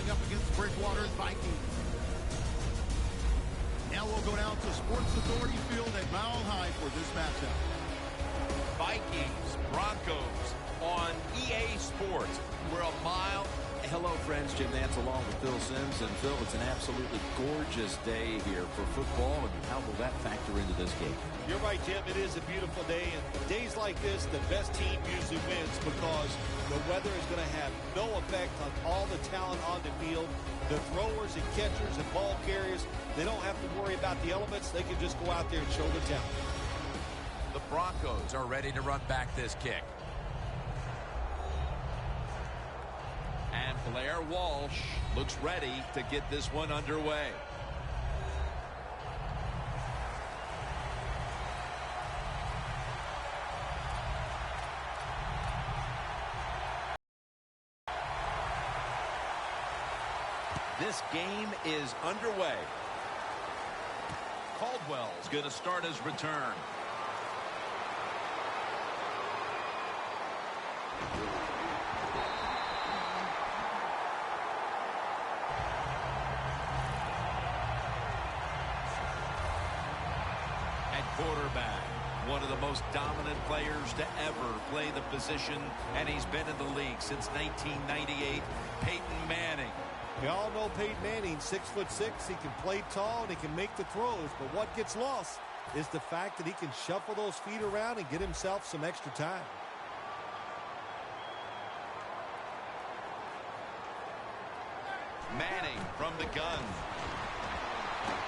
up against Bridgewater's Vikings. Now we'll go down to Sports Authority Field at Mile High for this matchup. Vikings, Broncos on EA Sports. We're a mile. Hello, friends. Jim Nance along with Phil Simms. And Phil, it's an absolutely gorgeous day here for football. And how will that factor into this game? You're right, Jim. It is a beautiful day. And days like this, the best team usually wins because the weather is going to have no effect on all the talent on the field. The throwers and catchers and ball carriers, they don't have to worry about the elements. They can just go out there and show the talent. The Broncos are ready to run back this kick. And Blair Walsh looks ready to get this one underway. This game is underway. Caldwell's going to start his return. Quarterback, one of the most dominant players to ever play the position, and he's been in the league since 1998, Peyton Manning. We all know Peyton Manning, 6'6". He can play tall and he can make the throws, but what gets lost is the fact that he can shuffle those feet around and get himself some extra time. Manning from the gun.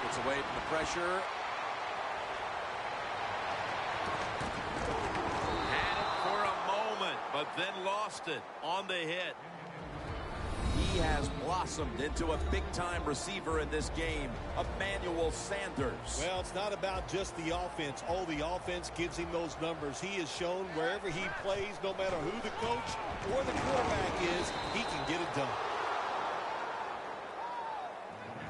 Gets away from the pressure. But then lost it on the hit. He has blossomed into a big-time receiver in this game, Emmanuel Sanders. Well, it's not about just the offense. Oh, the offense gives him those numbers. He has shown wherever he plays, no matter who the coach or the quarterback is, he can get it done.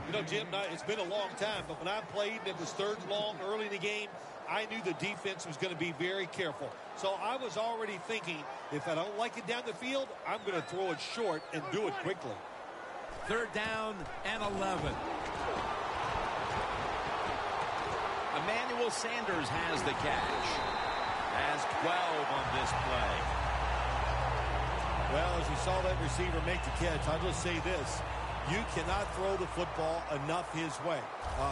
You know, Jim, it's been a long time, but when I played and it was third and long early in the game, I knew the defense was going to be very careful. So I was already thinking, if I don't like it down the field, I'm going to throw it short and do it quickly. Third down and 11. Emmanuel Sanders has the catch. Has 12 on this play. Well, as you saw that receiver make the catch, I'll just say this. You cannot throw the football enough his way.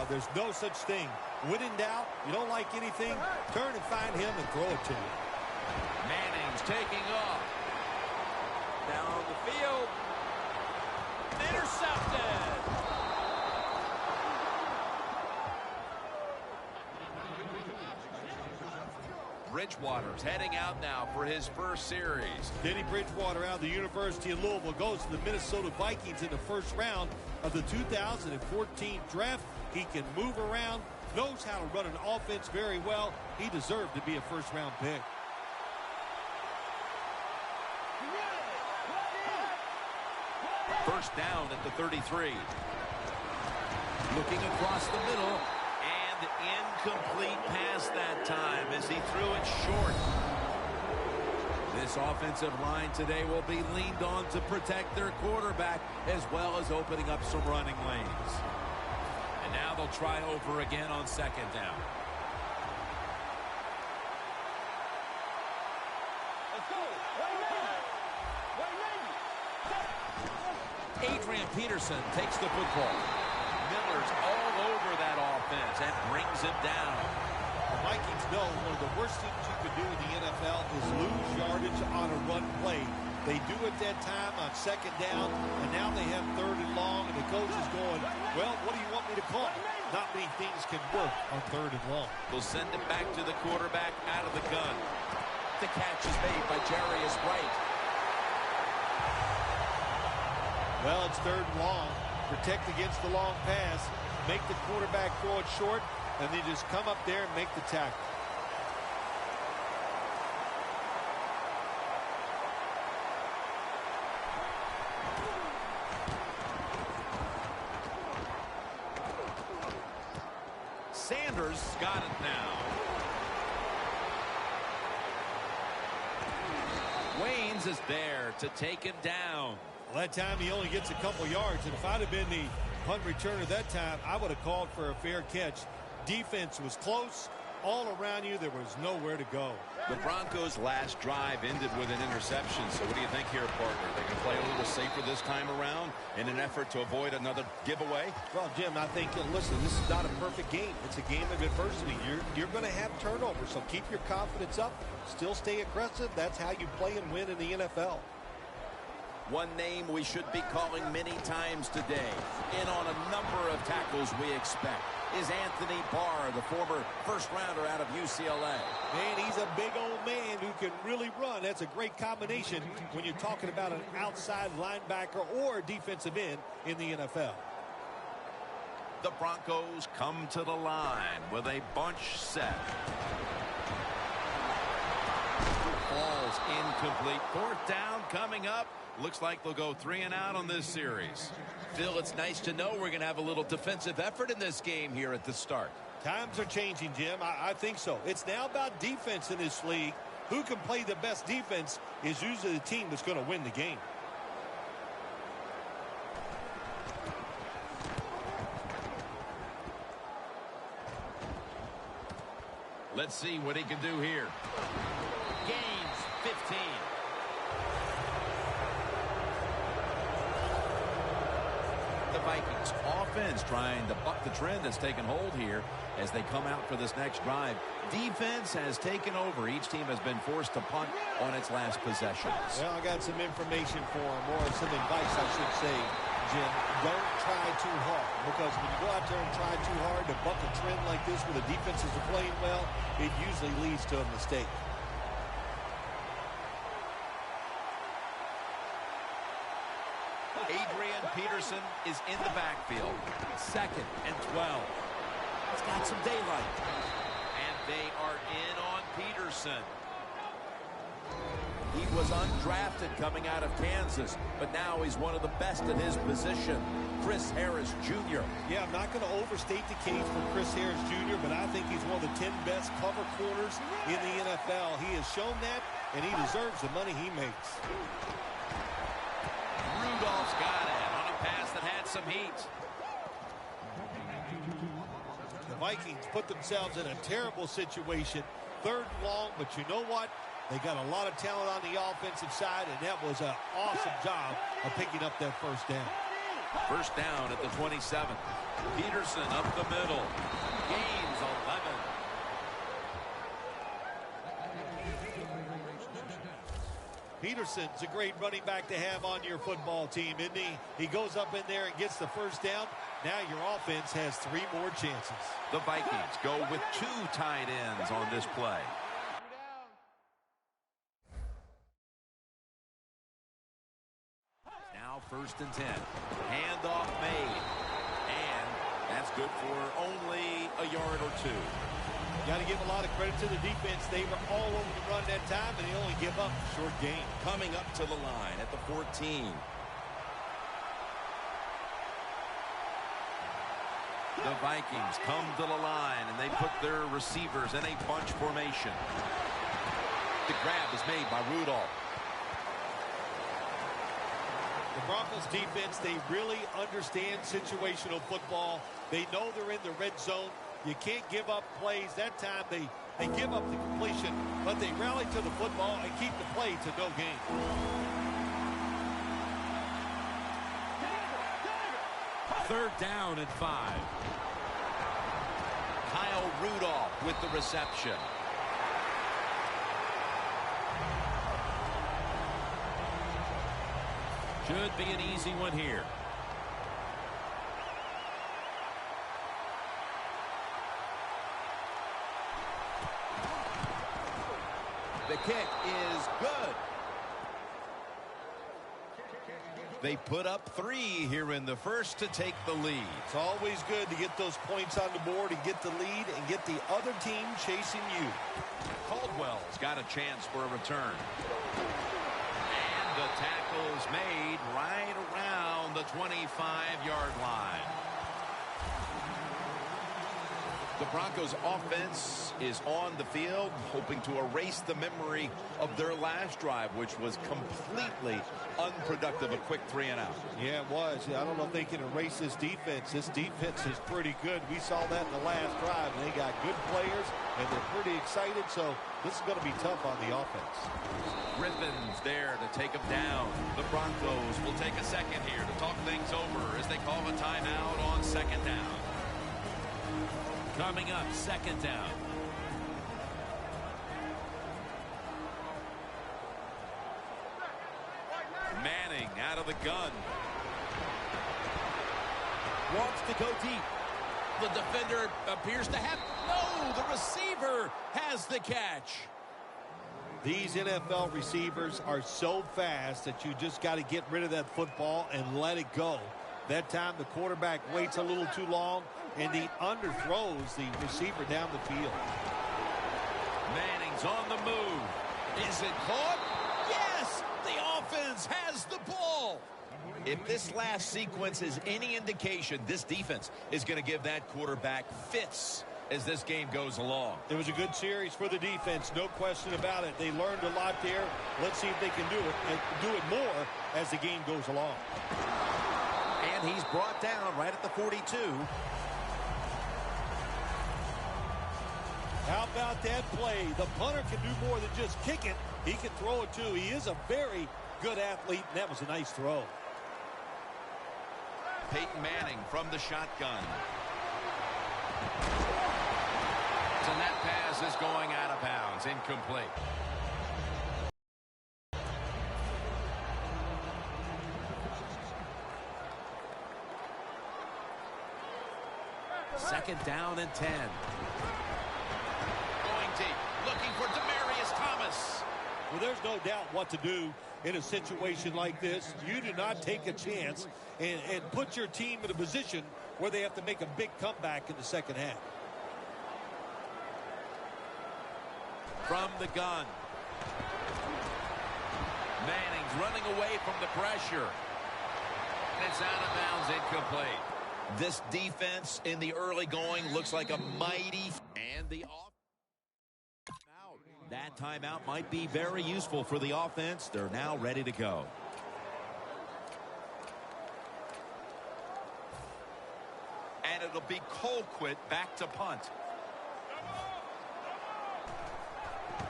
There's no such thing. When in doubt, you don't like anything, turn and find him and throw it to him. Manning's taking off. Down the field. Intercepted. Bridgewater's heading out now for his first series. Teddy Bridgewater out of the University of Louisville goes to the Minnesota Vikings in the first round of the 2014 draft. He can move around, knows how to run an offense very well. He deserved to be a first-round pick. First down at the 33. Looking across the middle. And incomplete pass that time as he threw it short. This offensive line today will be leaned on to protect their quarterback as well as opening up some running lanes. And now they'll try over again on second down. Adrian Peterson takes the football. Miller's all over that offense and brings him down. The Vikings know one of the worst things you could do in the NFL is lose yardage on a run play. They do it that time on second down, and now they have third and long, and the coach is going, well, what do you want me to call? Not many things can work on third and long. They'll send it back to the quarterback out of the gun. The catch is made by Jarius Wright. Well, it's third and long. Protect against the long pass. Make the quarterback throw it short, and they just come up there and make the tackle. Sanders got it now. Waynes is there to take him down. Well, that time he only gets a couple yards, and if I'd have been the punt returner that time, I would have called for a fair catch. Defense was close. All around you, there was nowhere to go. The Broncos' last drive ended with an interception. So what do you think here, partner? They're going to play a little safer this time around in an effort to avoid another giveaway? Well, Jim, I think, listen, this is not a perfect game. It's a game of adversity. You're going to have turnovers, so keep your confidence up. Still stay aggressive. That's how you play and win in the NFL. One name we should be calling many times today, in on a number of tackles we expect, is Anthony Barr, the former first-rounder out of UCLA. Man, he's a big old man who can really run. That's a great combination when you're talking about an outside linebacker or a defensive end in the NFL. The Broncos come to the line with a bunch set. Falls incomplete. Fourth down coming up. Looks like they'll go 3 and out on this series. Phil, it's nice to know we're going to have a little defensive effort in this game here at the start. Times are changing, Jim. I think so. It's now about defense in this league. Who can play the best defense is usually the team that's going to win the game. Let's see what he can do here. Gains 15. The Vikings offense trying to buck the trend that's taken hold here as they come out for this next drive. Defense has taken over. Each team has been forced to punt on its last possessions. Well, I got some information for him, or some advice, I should say, Jim. Don't try too hard, because when you go out there and try too hard to buck a trend like this where the defenses are playing well, it usually leads to a mistake. Adrian Peterson is in the backfield. 2nd and 12. It's got some daylight. And they are in on Peterson. He was undrafted coming out of Kansas, but now he's one of the best at his position. Chris Harris Jr. Yeah, I'm not going to overstate the case for Chris Harris Jr., but I think he's one of the 10 best cover corners in the NFL. He has shown that, and he deserves the money he makes. Rudolph's got it on a pass that had some heat. The Vikings put themselves in a terrible situation. 3rd and long, but you know what? They got a lot of talent on the offensive side, and that was an awesome job of picking up that first down. First down at the 27. Peterson up the middle. Gains 11. Peterson's a great running back to have on your football team, isn't he? He goes up in there and gets the first down. Now your offense has 3 more chances. The Vikings go with 2 tight ends on this play. Now 1st and 10. Handoff made. And that's good for only a yard or 2. Got to give a lot of credit to the defense. They were all over the run that time, and they only give up a short gain. Coming up to the line at the 14. The Vikings come to the line, and they put their receivers in a bunch formation. The grab is made by Rudolph. The Broncos defense, they really understand situational football. They know they're in the red zone. You can't give up plays. That time they give up the completion, but they rally to the football and keep the play to no gain. 3rd down and 5. Kyle Rudolph with the reception. Should be an easy one here. The kick is good. They put up 3 here in the first to take the lead. It's always good to get those points on the board and get the lead and get the other team chasing you. Caldwell's got a chance for a return. And the tackle's made right around the 25-yard line. The Broncos offense is on the field, hoping to erase the memory of their last drive, which was completely unproductive, a quick 3-and-out. Yeah, it was. I don't know if they can erase this defense. This defense is pretty good. We saw that in the last drive, and they got good players, and they're pretty excited, so this is going to be tough on the offense. Griffin's there to take them down. The Broncos will take a second here to talk things over as they call a timeout on second down. Coming up, second down. Manning out of the gun. Wants to go deep. The defender appears to have... No, the receiver has the catch. These NFL receivers are so fast that you just got to get rid of that football and let it go. That time the quarterback waits a little too long, and he underthrows the receiver down the field. Manning's on the move. Is it caught? Yes! The offense has the ball. If this last sequence is any indication, this defense is going to give that quarterback fits as this game goes along. It was a good series for the defense, no question about it. They learned a lot there. Let's see if they can do it and do it more as the game goes along. And he's brought down right at the 42. How about that play? The punter can do more than just kick it. He can throw it too. He is a very good athlete, and that was a nice throw. Peyton Manning from the shotgun. And that pass is going out of bounds, incomplete. Second down and 10. Going deep, looking for Demaryius Thomas. Well, there's no doubt what to do in a situation like this. You do not take a chance and put your team in a position where they have to make a big comeback in the second half. From the gun. Manning's running away from the pressure. And it's out of bounds, incomplete. This defense in the early going looks like a mighty... And the that timeout might be very useful for the offense. They're now ready to go. And it'll be Colquitt back to punt.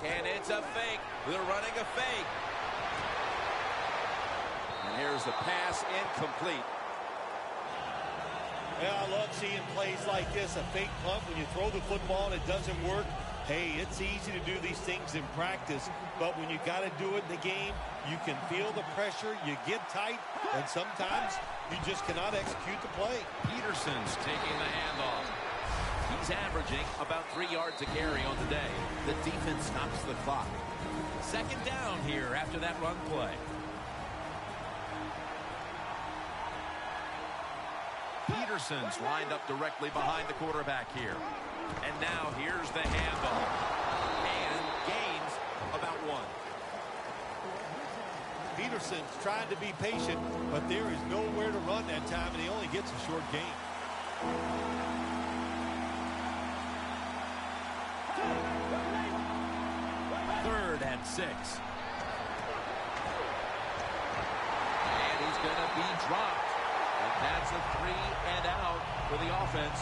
And it's a fake. They're running a fake. And here's the pass, incomplete. Yeah, I love seeing plays like this, a fake punt when you throw the football and it doesn't work. Hey, it's easy to do these things in practice, but when you got to do it in the game, you can feel the pressure, you get tight, and sometimes you just cannot execute the play. Peterson's taking the handoff. He's averaging about 3 yards a carry on the day. The defense stops the clock. Second down here after that run play. Peterson's lined up directly behind the quarterback here. And now here's the handoff. And gains about 1. Peterson's trying to be patient, but there is nowhere to run that time, and he only gets a short gain. Third and 6. And he's going to be dropped. And that's a 3-and-out for the offense.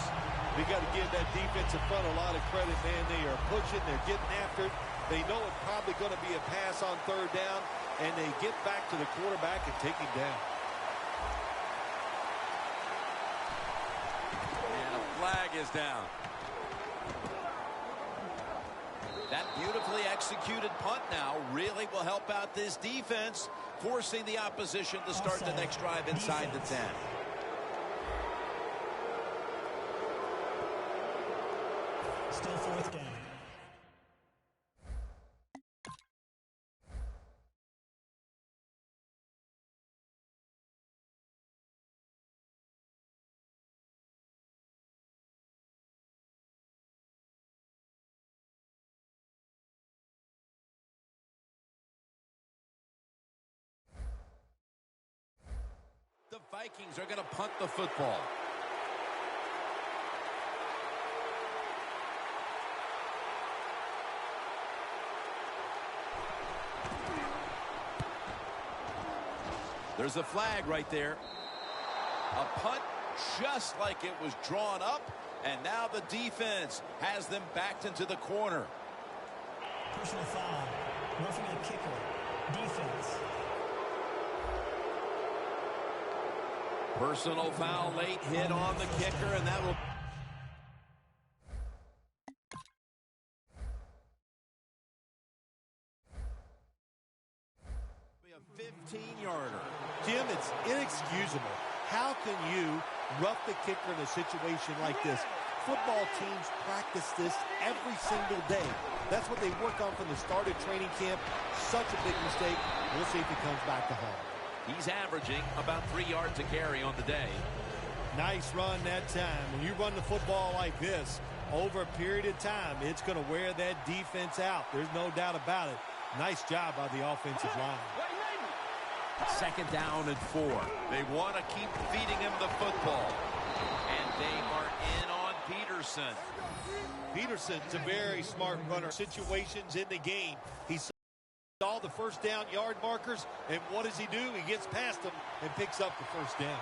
We got to give that defensive front a lot of credit, man. They are pushing, they're getting after it. They know it's probably going to be a pass on third down, and they get back to the quarterback and take him down. And a flag is down. That beautifully executed punt now really will help out this defense, forcing the opposition to start the next drive inside the 10. Still fourth down. The Vikings are going to punt the football. There's a flag right there. A punt just like it was drawn up, and now the defense has them backed into the corner. Personal foul. Roughing the kicker. Defense. Personal foul, late hit on the kicker, and that will... be a 15-yarder. Jim, it's inexcusable. How can you rough the kicker in a situation like this? Football teams practice this every single day. That's what they work on from the start of training camp. Such a big mistake. We'll see if it comes back to haunt. He's averaging about 3 yards a carry on the day. Nice run that time. When you run the football like this, over a period of time, it's going to wear that defense out. There's no doubt about it. Nice job by the offensive line. Second down and 4. They want to keep feeding him the football. And they are in on Peterson. Peterson's a very smart runner. Situations in the game. He saw the first down yard markers, and what does he do? He gets past them and picks up the first down.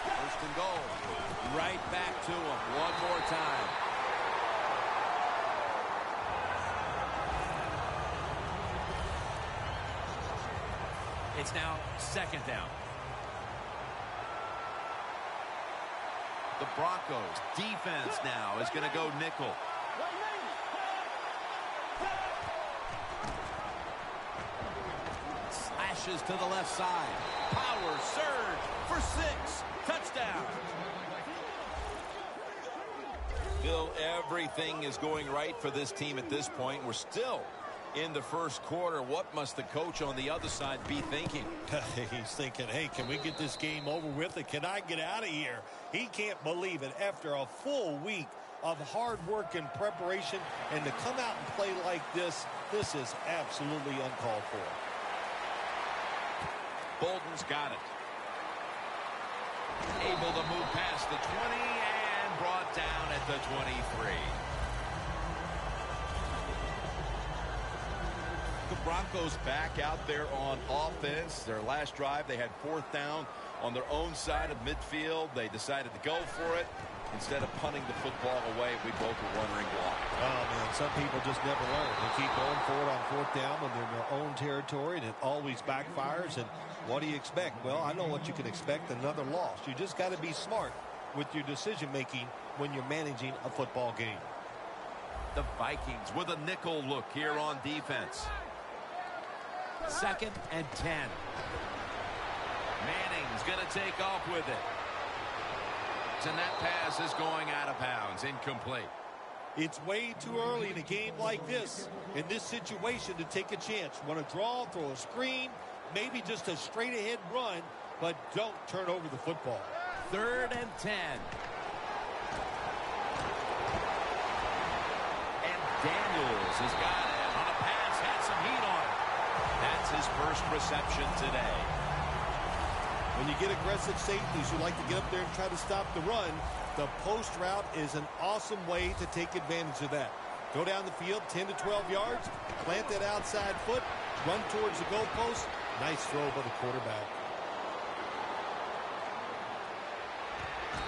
First and goal. Right back to him one more time. It's now second down. The Broncos defense now is going to go nickel. Slashes to the left side. Power surge for 6. Touchdown. Bill, everything is going right for this team at this point. We're still in the first quarter. What must the coach on the other side be thinking? He's thinking, hey, can we get this game over with, and can I get out of here? He can't believe it. After a full week of hard work and preparation, and to come out and play like this is absolutely uncalled for. Bolden's got it. Able to move past the 20 and brought down at the 23. The Broncos back out there on offense. Their last drive, they had 4th down on their own side of midfield. They decided to go for it instead of punting the football away. We both were wondering why. Oh, man, some people just never learn. They keep going for it on 4th down when they're in their own territory, and it always backfires. And what do you expect? Well, I know what you can expect, another loss. You just got to be smart with your decision-making when you're managing a football game. The Vikings with a nickel look here on defense. Second and 10. Manning's going to take off with it. And that pass is going out of bounds. Incomplete. It's way too early in a game like this, in this situation, to take a chance. Want to draw, throw a screen, maybe just a straight-ahead run, but don't turn over the football. 3rd and 10. And Daniels has got it on a pass, had some heat on it. That's his first reception today. When you get aggressive safeties who like to get up there and try to stop the run, the post route is an awesome way to take advantage of that. Go down the field 10 to 12 yards, plant that outside foot, run towards the goalpost. Nice throw by the quarterback.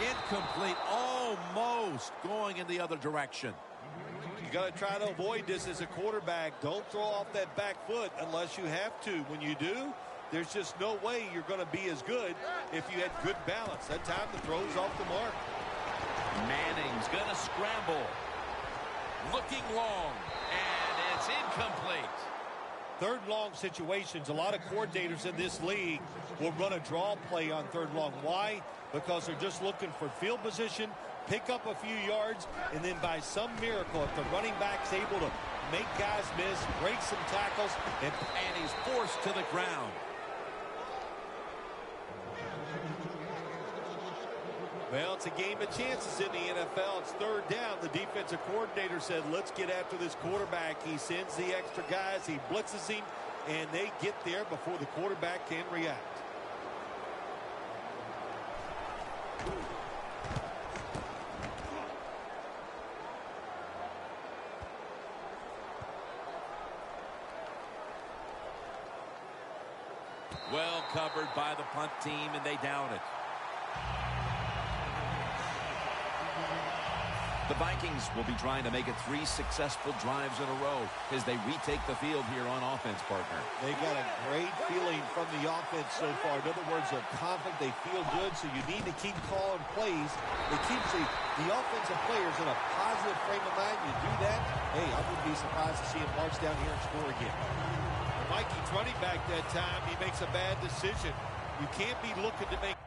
Incomplete, almost going in the other direction. You got to try to avoid this as a quarterback. Don't throw off that back foot unless you have to. When you do, there's just no way you're going to be as good if you had good balance. That time the throw's off the mark. Manning's going to scramble. Looking long, and it's incomplete. 3rd and long situations, a lot of coordinators in this league will run a draw play on 3rd and long. Why? Because they're just looking for field position, pick up a few yards, and then by some miracle, if the running back's able to make guys miss, break some tackles, and he's forced to the ground. Well, it's a game of chances in the NFL. It's 3rd down. The defensive coordinator said, let's get after this quarterback. He sends the extra guys. He blitzes him, and they get there before the quarterback can react. Well covered by the punt team, and they down it. The Vikings will be trying to make it 3 successful drives in a row as they retake the field here on offense, partner. They got a great feeling from the offense so far. In other words, they're confident, they feel good, so you need to keep calling plays. It keeps the offensive players in a positive frame of mind. You do that, hey, I wouldn't be surprised to see him march down here and score again. The Vikings running back that time, he makes a bad decision. You can't be looking to make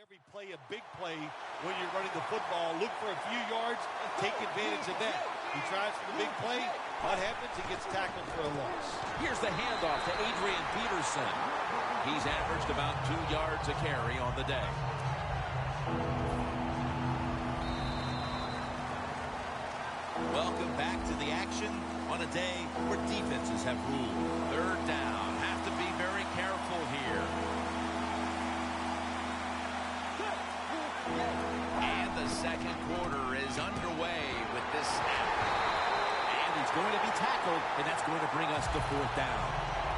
every play a big play when you're running the football. Look for a few yards, take advantage of that. He tries for the big play. What happens? He gets tackled for a loss. Here's the handoff to Adrian Peterson. He's averaged about 2 yards a carry on the day. Welcome back to the action on a day where defenses have ruled. Third down. Have to be very careful here. And the second quarter is underway with this snap. And he's going to be tackled, and that's going to bring us to 4th down.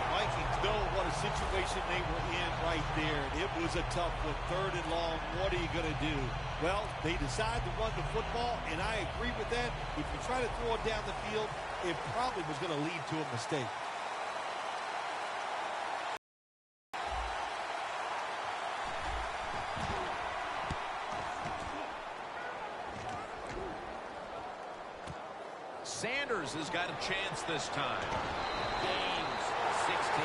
The Vikings know what a situation they were in right there. It was a tough one. 3rd and long. What are you going to do? Well, they decide to run the football, and I agree with that. If you try to throw it down the field, it probably was going to lead to a mistake. Sanders has got a chance this time. Gains 16.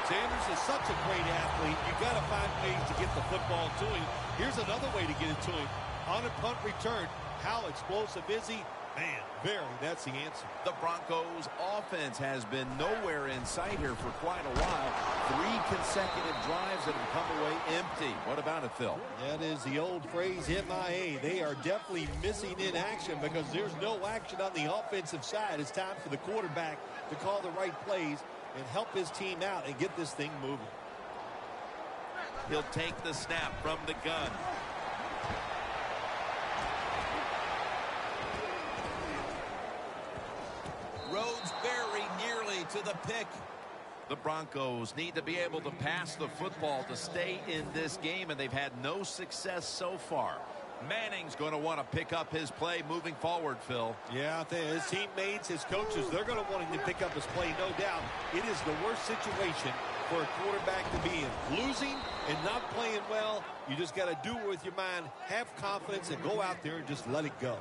Sanders is such a great athlete. You got to find ways to get the football to him. Here's another way to get it to him. On a punt return, how explosive is he? Man, that's the answer. The Broncos offense has been nowhere in sight here for quite a while. 3 consecutive drives that have come away empty. What about it, Phil? That is the old phrase, MIA. They are definitely missing in action because there's no action on the offensive side. It's time for the quarterback to call the right plays and help his team out and get this thing moving. He'll take the snap from the gun. Rhodes very nearly to the pick. The Broncos need to be able to pass the football to stay in this game, and they've had no success so far. Manning's going to want to pick up his play moving forward, Phil. Yeah, his teammates, his coaches, they're going to want him to pick up his play, no doubt. It is the worst situation for a quarterback to be in. Losing and not playing well, you just got to do it with your mind, have confidence, and go out there and just let it go.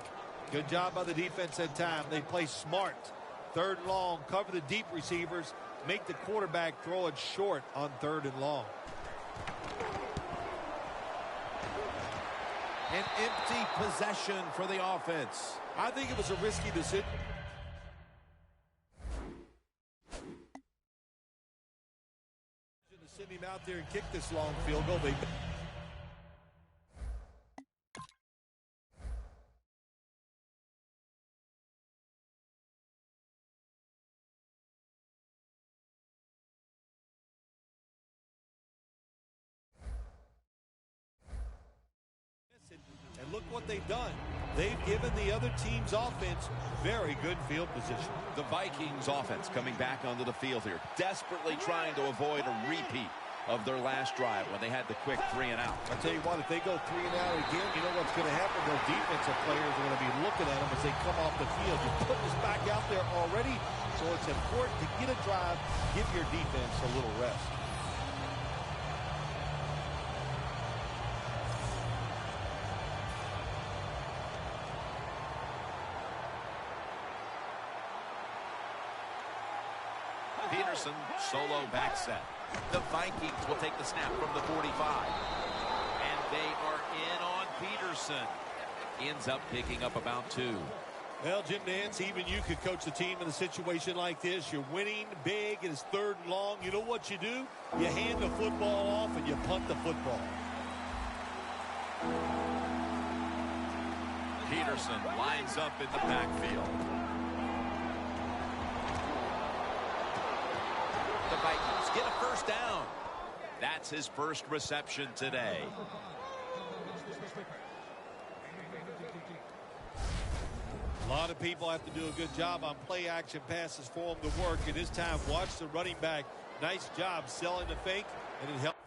Good job by the defense that time. They play smart. 3rd and long, cover the deep receivers, make the quarterback throw it short on 3rd and long. An empty possession for the offense. I think it was a risky decision. To send him out there and kick this long field goal. They and look what they've done. They've given the other team's offense very good field position. The Vikings offense coming back onto the field here, desperately trying to avoid a repeat of their last drive when they had the quick 3 and out. I tell you what, if they go 3 and out again, you know what's going to happen? Those defensive players are going to be looking at them as they come off the field. You put this back out there already, so it's important to get a drive, give your defense a little rest. Peterson, solo back set. The Vikings will take the snap from the 45. And they are in on Peterson. He ends up picking up about 2. Well, Jim Nance, even you could coach the team in a situation like this. You're winning big, and it's 3rd and long. You know what you do? You hand the football off, and you punt the football. Peterson lines up in the backfield. The Vikings get a first down. That's his first reception today. A lot of people have to do a good job on play action passes for him to work. And this time, watch the running back. Nice job selling the fake, and it helped.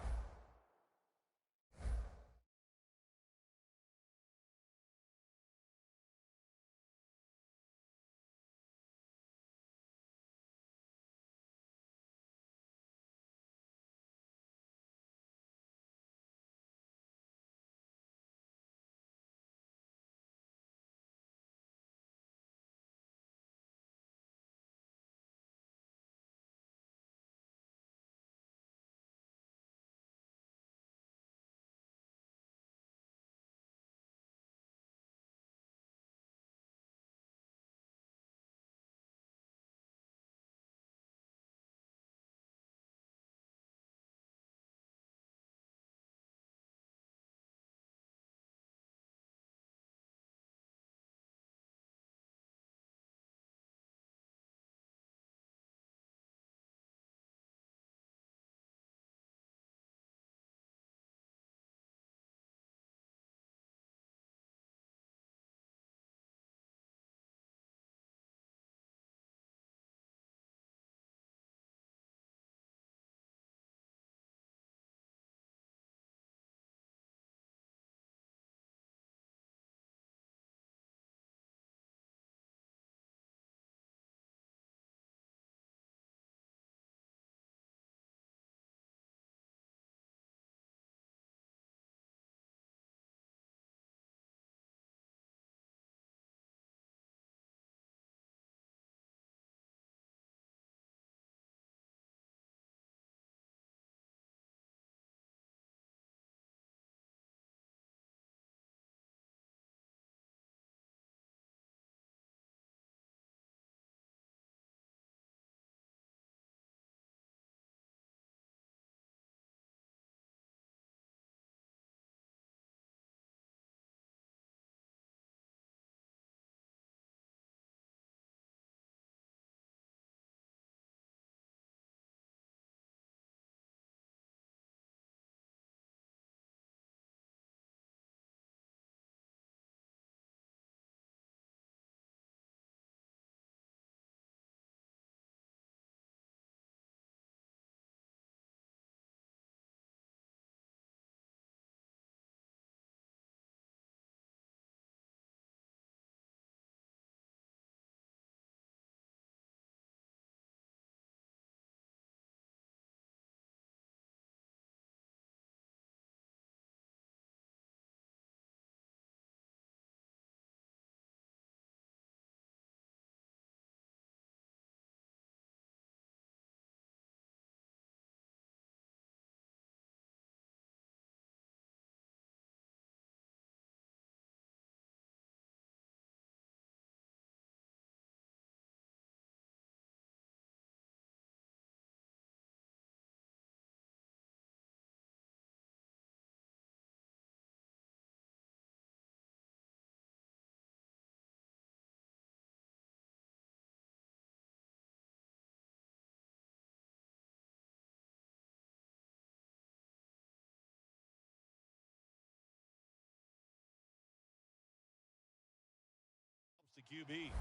The QB.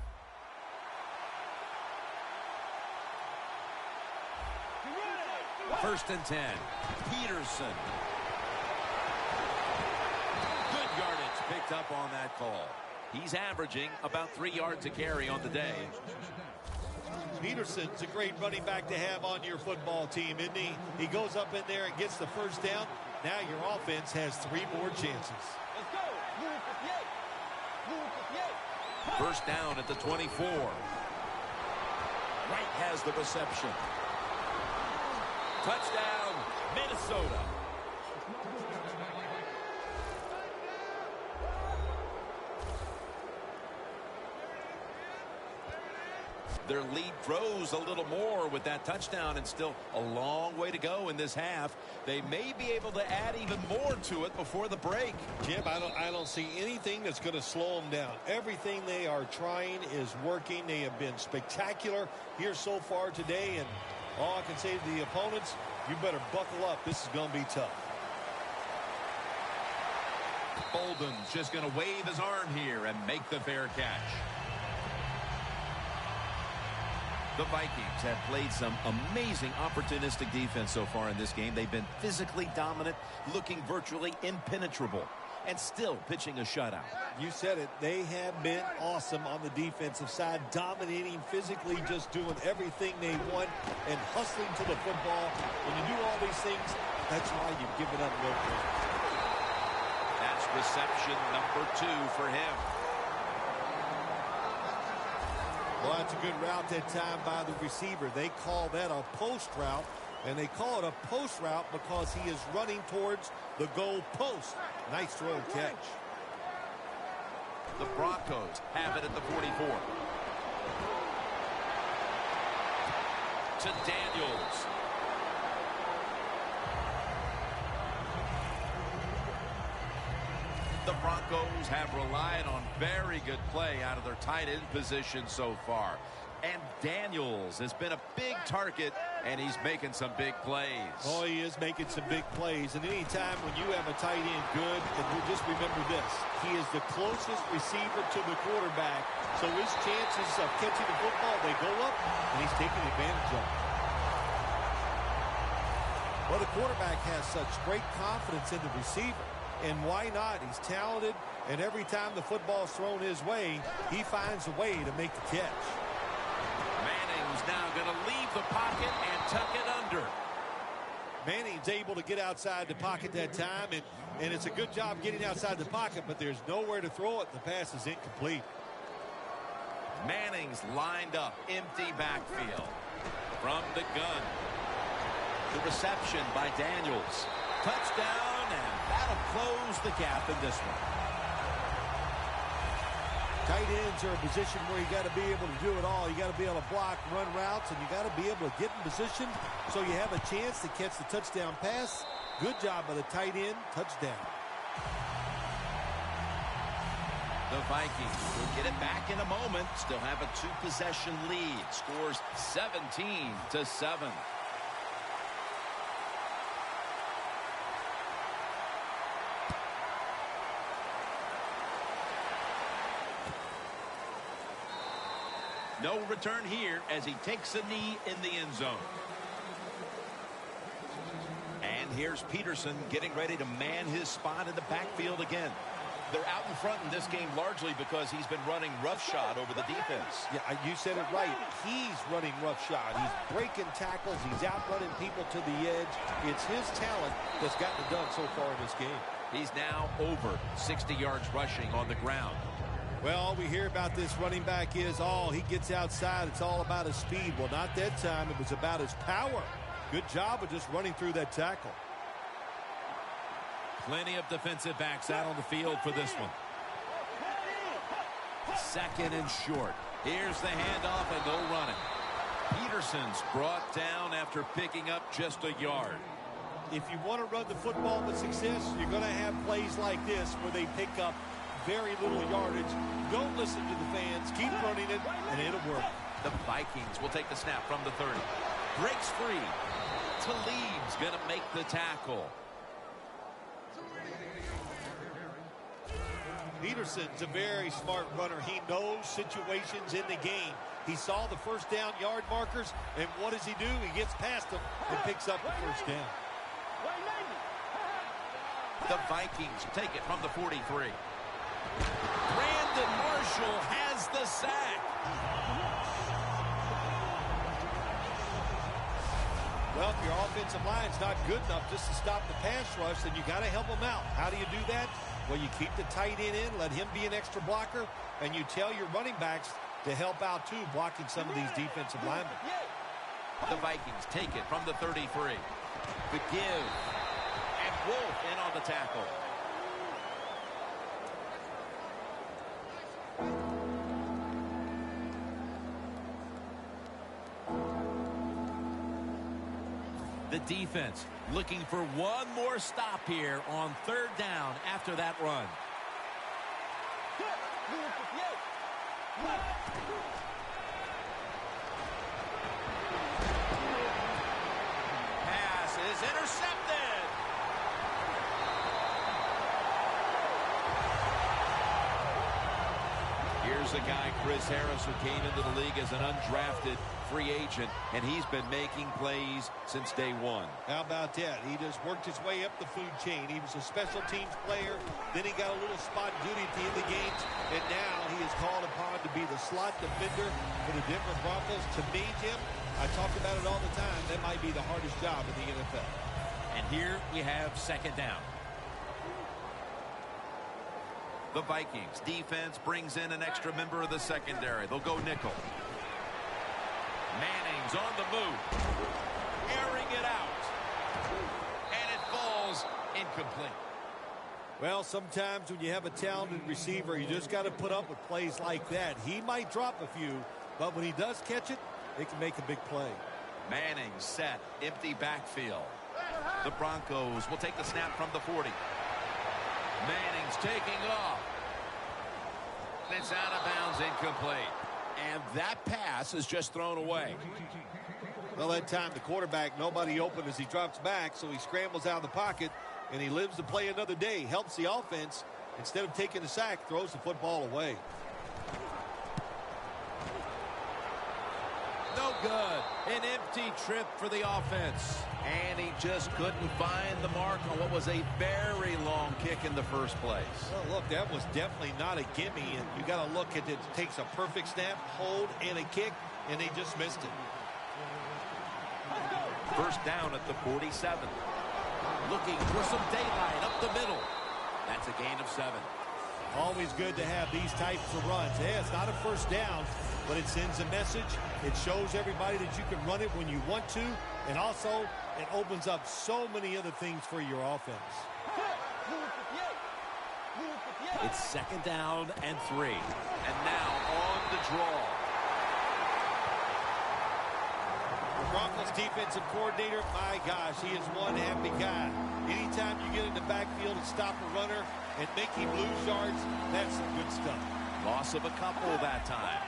First and 10. Peterson. Good yardage picked up on that call. He's averaging about 3 yards a carry on the day. Peterson's a great running back to have on your football team, isn't he? He goes up in there and gets the first down. Now your offense has 3 more chances. Let's go. Move 58. Move 58. First down at the 24. Wright has the reception. Touchdown, Minnesota. Their lead grows a little more with that touchdown, and still a long way to go in this half. They may be able to add even more to it before the break. Jim, I don't see anything that's going to slow them down. Everything they are trying is working. They have been spectacular here so far today, and all I can say to the opponents, you better buckle up. This is going to be tough. Bolden's just going to wave his arm here and make the fair catch. The Vikings have played some amazing opportunistic defense so far in this game. They've been physically dominant, looking virtually impenetrable, and still pitching a shutout. You said it. They have been awesome on the defensive side, dominating physically, just doing everything they want and hustling to the football. When you do all these things, that's why you've given up no points. That's reception number 2 for him. Well, that's a good route that time by the receiver. They call that a post route, and they call it a post route because he is running towards the goal post. Nice throw and catch. The Broncos have it at the 44. To Daniels. The Broncos have relied on very good play out of their tight end position so far. And Daniels has been a big target, and he's making some big plays. Oh, he is making some big plays. And any time when you have a tight end good, and you just remember this, he is the closest receiver to the quarterback. So his chances of catching the football, they go up, and he's taking advantage of it. Well, the quarterback has such great confidence in the receiver. And why not? He's talented, and every time the football's thrown his way, he finds a way to make the catch. Manning's now going to leave the pocket and tuck it under. Manning's able to get outside the pocket that time, and it's a good job getting outside the pocket, but there's nowhere to throw it. The pass is incomplete. Manning's lined up, empty backfield. From the gun. The reception by Daniels. Touchdown, and that'll close the gap in this one. Tight ends are a position where you got to be able to do it all. You got to be able to block, run routes, and you got to be able to get in position so you have a chance to catch the touchdown pass. Good job by the tight end. Touchdown. The Vikings will get it back in a moment. Still have a 2-possession lead. Scores 17-7. No return here as he takes a knee in the end zone. And here's Peterson getting ready to man his spot in the backfield again. They're out in front in this game largely because he's been running roughshod over the defense. Yeah, you said it right. He's running roughshod. He's breaking tackles. He's outrunning people to the edge. It's his talent that's gotten it done so far in this game. He's now over 60 yards rushing on the ground. Well, all we hear about this running back is, he gets outside. It's all about his speed. Well, not that time. It was about his power. Good job of just running through that tackle. Plenty of defensive backs out on the field for this one. Second and short. Here's the handoff and no running. Peterson's brought down after picking up just a yard. If you want to run the football with success, you're going to have plays like this where they pick up very little yardage. Don't listen to the fans. Keep running it, and it'll work. The Vikings will take the snap from the 30. Breaks free. Talib's going to make the tackle. Peterson's a very smart runner. He knows situations in the game. He saw the first down yard markers, and what does he do? He gets past them and picks up the first down. The Vikings take it from the 43. Brandon Marshall has the sack. Well, if your offensive line's not good enough just to stop the pass rush, then you got to help them out. How do you do that? Well, you keep the tight end in, let him be an extra blocker, and you tell your running backs to help out, too, blocking some of these defensive linemen. The Vikings take it from the 33. The give. And Wolf in on the tackle. The defense looking for one more stop here on third down after that run. Pass is intercepted. Here's a guy, Chris Harris, who came into the league as an undrafted free agent, and he's been making plays since day one. How about that? He just worked his way up the food chain. He was a special teams player. Then he got a little spot duty at the end of the games, and now he is called upon to be the slot defender for the Denver Broncos. To me, Jim, I talk about it all the time. That might be the hardest job in the NFL. And here we have second down. The Vikings defense brings in an extra member of the secondary. They'll go nickel. Manning's on the move. Airing it out. And it falls incomplete. Well, sometimes when you have a talented receiver, you just got to put up with plays like that. He might drop a few, but when he does catch it, it can make a big play. Manning set. Empty backfield. The Broncos will take the snap from the 40. Manning's taking off. It's out of bounds, incomplete. And that pass is just thrown away. Well, that time the quarterback, nobody open as he drops back, so he scrambles out of the pocket, and he lives to play another day. Helps the offense. Instead of taking a sack, throws the football away. No good. An empty trip for the offense. And he just couldn't find the mark on what was a very long kick in the first place. Well, look, that was definitely not a gimme, and you got to look at it. It takes a perfect snap, hold, and a kick, and they just missed it. First down at the 47. Looking for some daylight up the middle. That's a gain of 7. Always good to have these types of runs. Yeah, it's not a first down, but it sends a message. It shows everybody that you can run it when you want to, and also it opens up so many other things for your offense. It's second down and 3. And now on the draw. The Broncos defensive coordinator, my gosh, he is one happy guy. Anytime you get in the backfield and stop a runner and make him lose yards, that's some good stuff. Loss of a couple that time.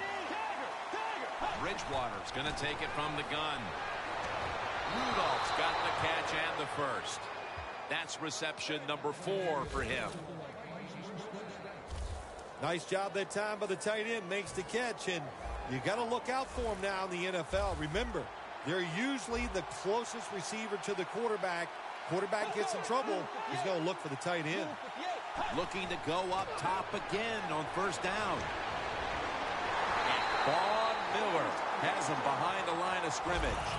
Bridgewater's going to take it from the gun. Rudolph's got the catch and the first. That's reception number 4 for him. Nice job that time by the tight end. Makes the catch, and you got to look out for him now in the NFL. Remember, they're usually the closest receiver to the quarterback. Quarterback gets in trouble, he's going to look for the tight end. Looking to go up top again on first down. And Vaughn Miller has him behind the line of scrimmage.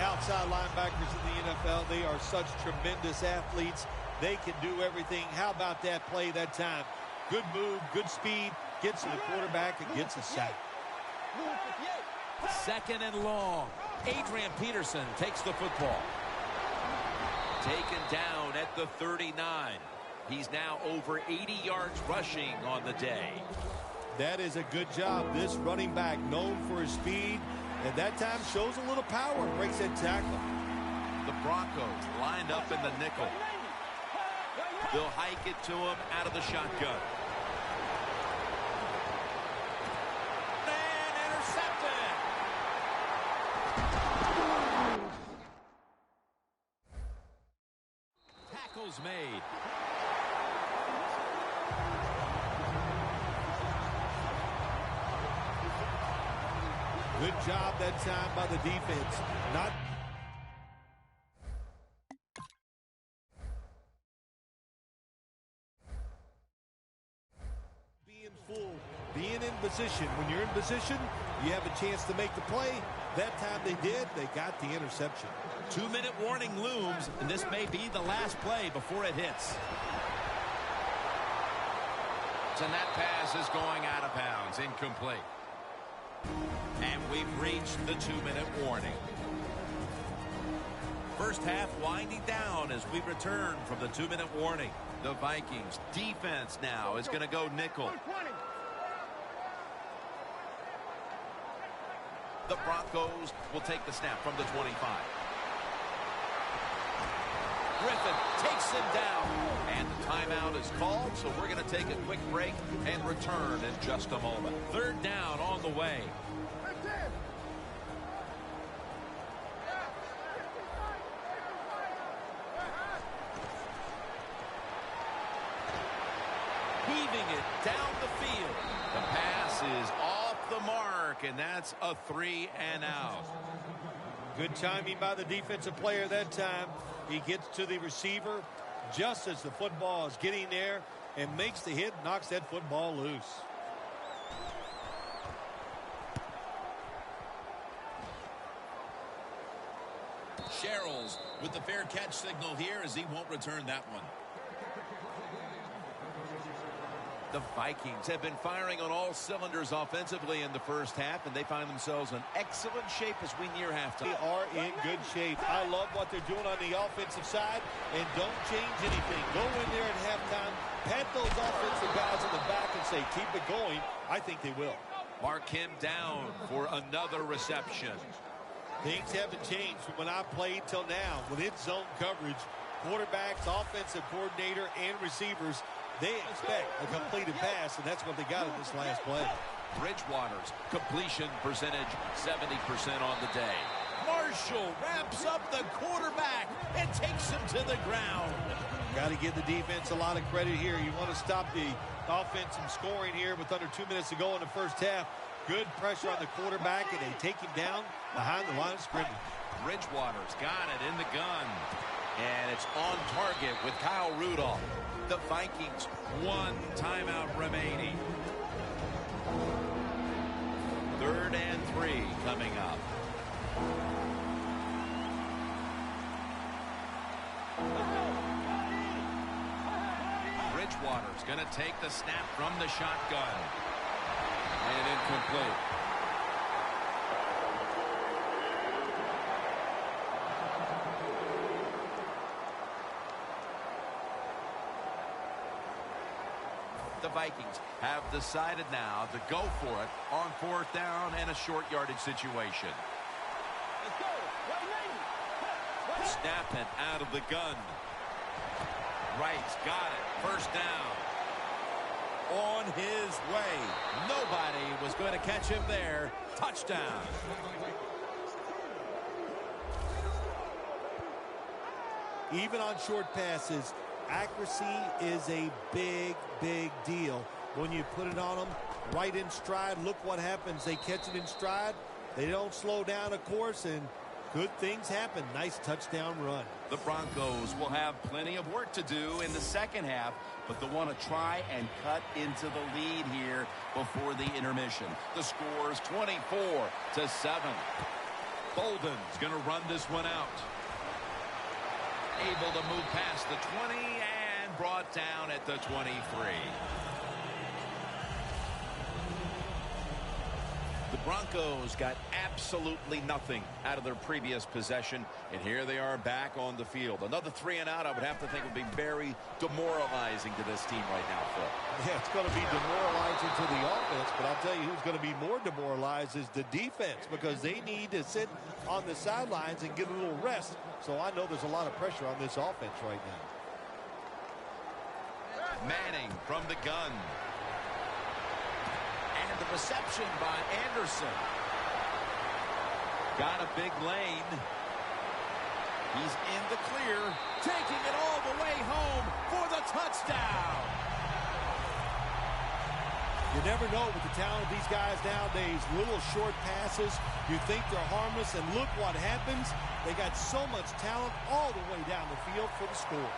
Outside linebackers in the NFL, they are such tremendous athletes. They can do everything. How about that play that time? Good move, good speed, gets to the quarterback and gets a sack. Second and long. Adrian Peterson takes the football. Taken down at the 39. He's now over 80 yards rushing on the day. That is a good job. This running back known for his speed, and that time shows a little power, breaks that tackle. The Broncos lined up in the nickel. They'll hike it to him out of the shotgun. And intercepted. Tackles made. Good job that time by the defense. Not being full, being in position. When you're in position, you have a chance to make the play. That time they did. They got the interception. 2-minute warning looms, and this may be the last play before it hits. And that pass is going out of bounds, incomplete. And we've reached the 2-minute warning. First half winding down as we return from the 2-minute warning. The Vikings defense now is going to go nickel. The Broncos will take the snap from the 25. Griffin takes him down, and the timeout is called, so we're going to take a quick break and return in just a moment. Third down on the way. Heaving it down the field. The pass is off the mark, and that's a 3 and out. Good timing by the defensive player that time. He gets to the receiver just as the football is getting there and makes the hit, knocks that football loose. Sherrills with the fair catch signal here as he won't return that one. The Vikings have been firing on all cylinders offensively in the first half, and they find themselves in excellent shape as we near halftime. They are in good shape. I love what they're doing on the offensive side, and don't change anything. Go in there at halftime, pat those offensive guys in the back and say, keep it going. I think they will. Mark him down for another reception. Things haven't changed from when I played till now. With its zone coverage, quarterbacks, offensive coordinator, and receivers, they expect a completed pass, and that's what they got in this last play. Bridgewater's completion percentage, 70% on the day. Marshall wraps up the quarterback and takes him to the ground. Got to give the defense a lot of credit here. You want to stop the offense from scoring here with under 2 minutes to go in the first half. Good pressure on the quarterback, and they take him down behind the line of scrimmage. Bridgewater's got it in the gun. And it's on target with Kyle Rudolph. The Vikings, 1 timeout remaining. 3rd and 3 coming up. Bridgewater's going to take the snap from the shotgun. And incomplete. The Vikings have decided now to go for it on 4th down and a short yardage situation. Snap it out of the gun. Wright's got it. 1st down. On his way. Nobody was going to catch him there. Touchdown. Even on short passes, accuracy is a big, big deal. When you put it on them right in stride, look what happens. They catch it in stride. They don't slow down, of course, and good things happen. Nice touchdown run. The Broncos will have plenty of work to do in the second half, but they want to try and cut into the lead here before the intermission. The score is 24-7. Bolden's going to run this one out. Able to move past the 20 and brought down at the 23. The Broncos got absolutely nothing out of their previous possession, and here they are back on the field. Another 3 and out, I would have to think, would be very demoralizing to this team right now, Phil. Yeah, it's going to be demoralizing to the offense, but I'll tell you who's going to be more demoralized is the defense, because they need to sit on the sidelines and get a little rest. So I know there's a lot of pressure on this offense right now. Manning from the gun. And the reception by Anderson. Got a big lane. He's in the clear, taking it all the way home for the touchdown. You never know with the talent of these guys nowadays. Little short passes, you think they're harmless, and look what happens. They got so much talent all the way down the field for the score.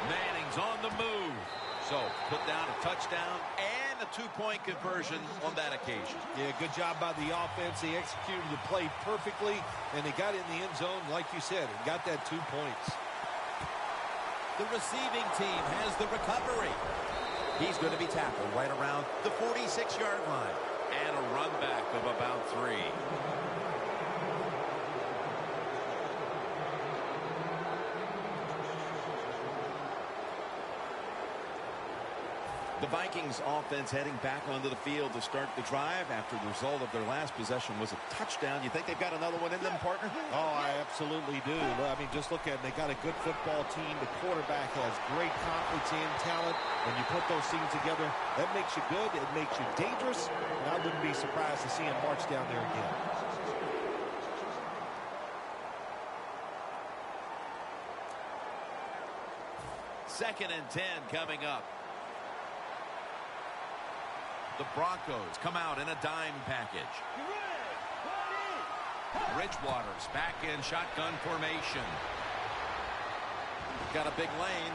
Manning's on the move. So, put down a touchdown and a 2-point conversion on that occasion. Yeah, good job by the offense. They executed the play perfectly, and they got in the end zone, like you said, and got that 2 points. The receiving team has the recovery. He's going to be tackled right around the 46-yard line. And a run back of about 3. The Vikings offense heading back onto the field to start the drive after the result of their last possession was a touchdown. You think they've got another one in them, partner? Oh, I absolutely do. I mean, just look at it. They got a good football team. The quarterback has great confidence and talent. When you put those things together, that makes you good. It makes you dangerous. And I wouldn't be surprised to see him march down there again. Second and 10 coming up. The Broncos come out in a dime package. Bridgewater's back in shotgun formation. Got a big lane.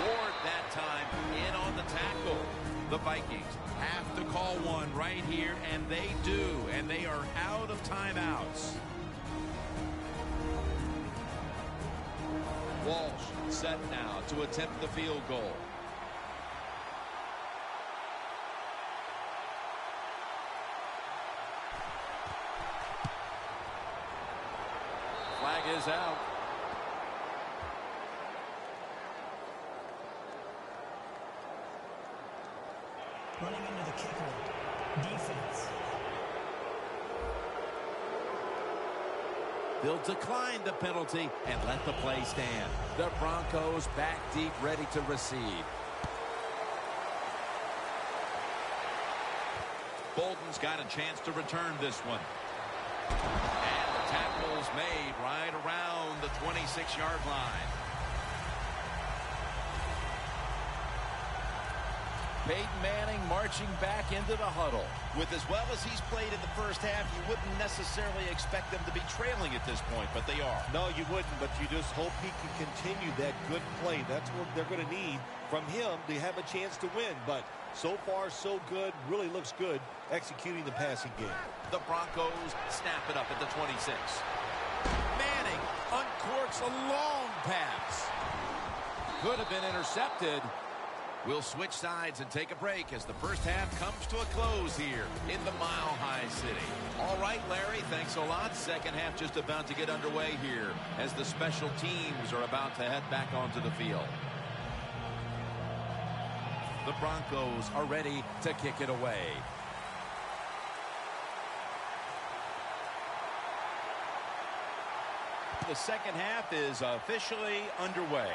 Ward that time in on the tackle. The Vikings have to call one right here, and they do, and they are out of timeouts. Walsh set now to attempt the field goal. Flag is out. Running into the kicker. Defense. They'll decline the penalty and let the play stand. The Broncos back deep, ready to receive. Bolden's got a chance to return this one. And the tackle's made right around the 26-yard line. Peyton Manning marching back into the huddle. With as well as he's played in the first half, you wouldn't necessarily expect them to be trailing at this point, but they are. No, you wouldn't, but you just hope he can continue that good play. That's what they're going to need from him to have a chance to win. But so far, so good. Really looks good executing the passing game. The Broncos snap it up at the 26. Manning uncorks a long pass. Could have been intercepted. We'll switch sides and take a break as the first half comes to a close here in the Mile High City. All right, Larry, thanks a lot. Second half just about to get underway here as the special teams are about to head back onto the field. The Broncos are ready to kick it away. The second half is officially underway.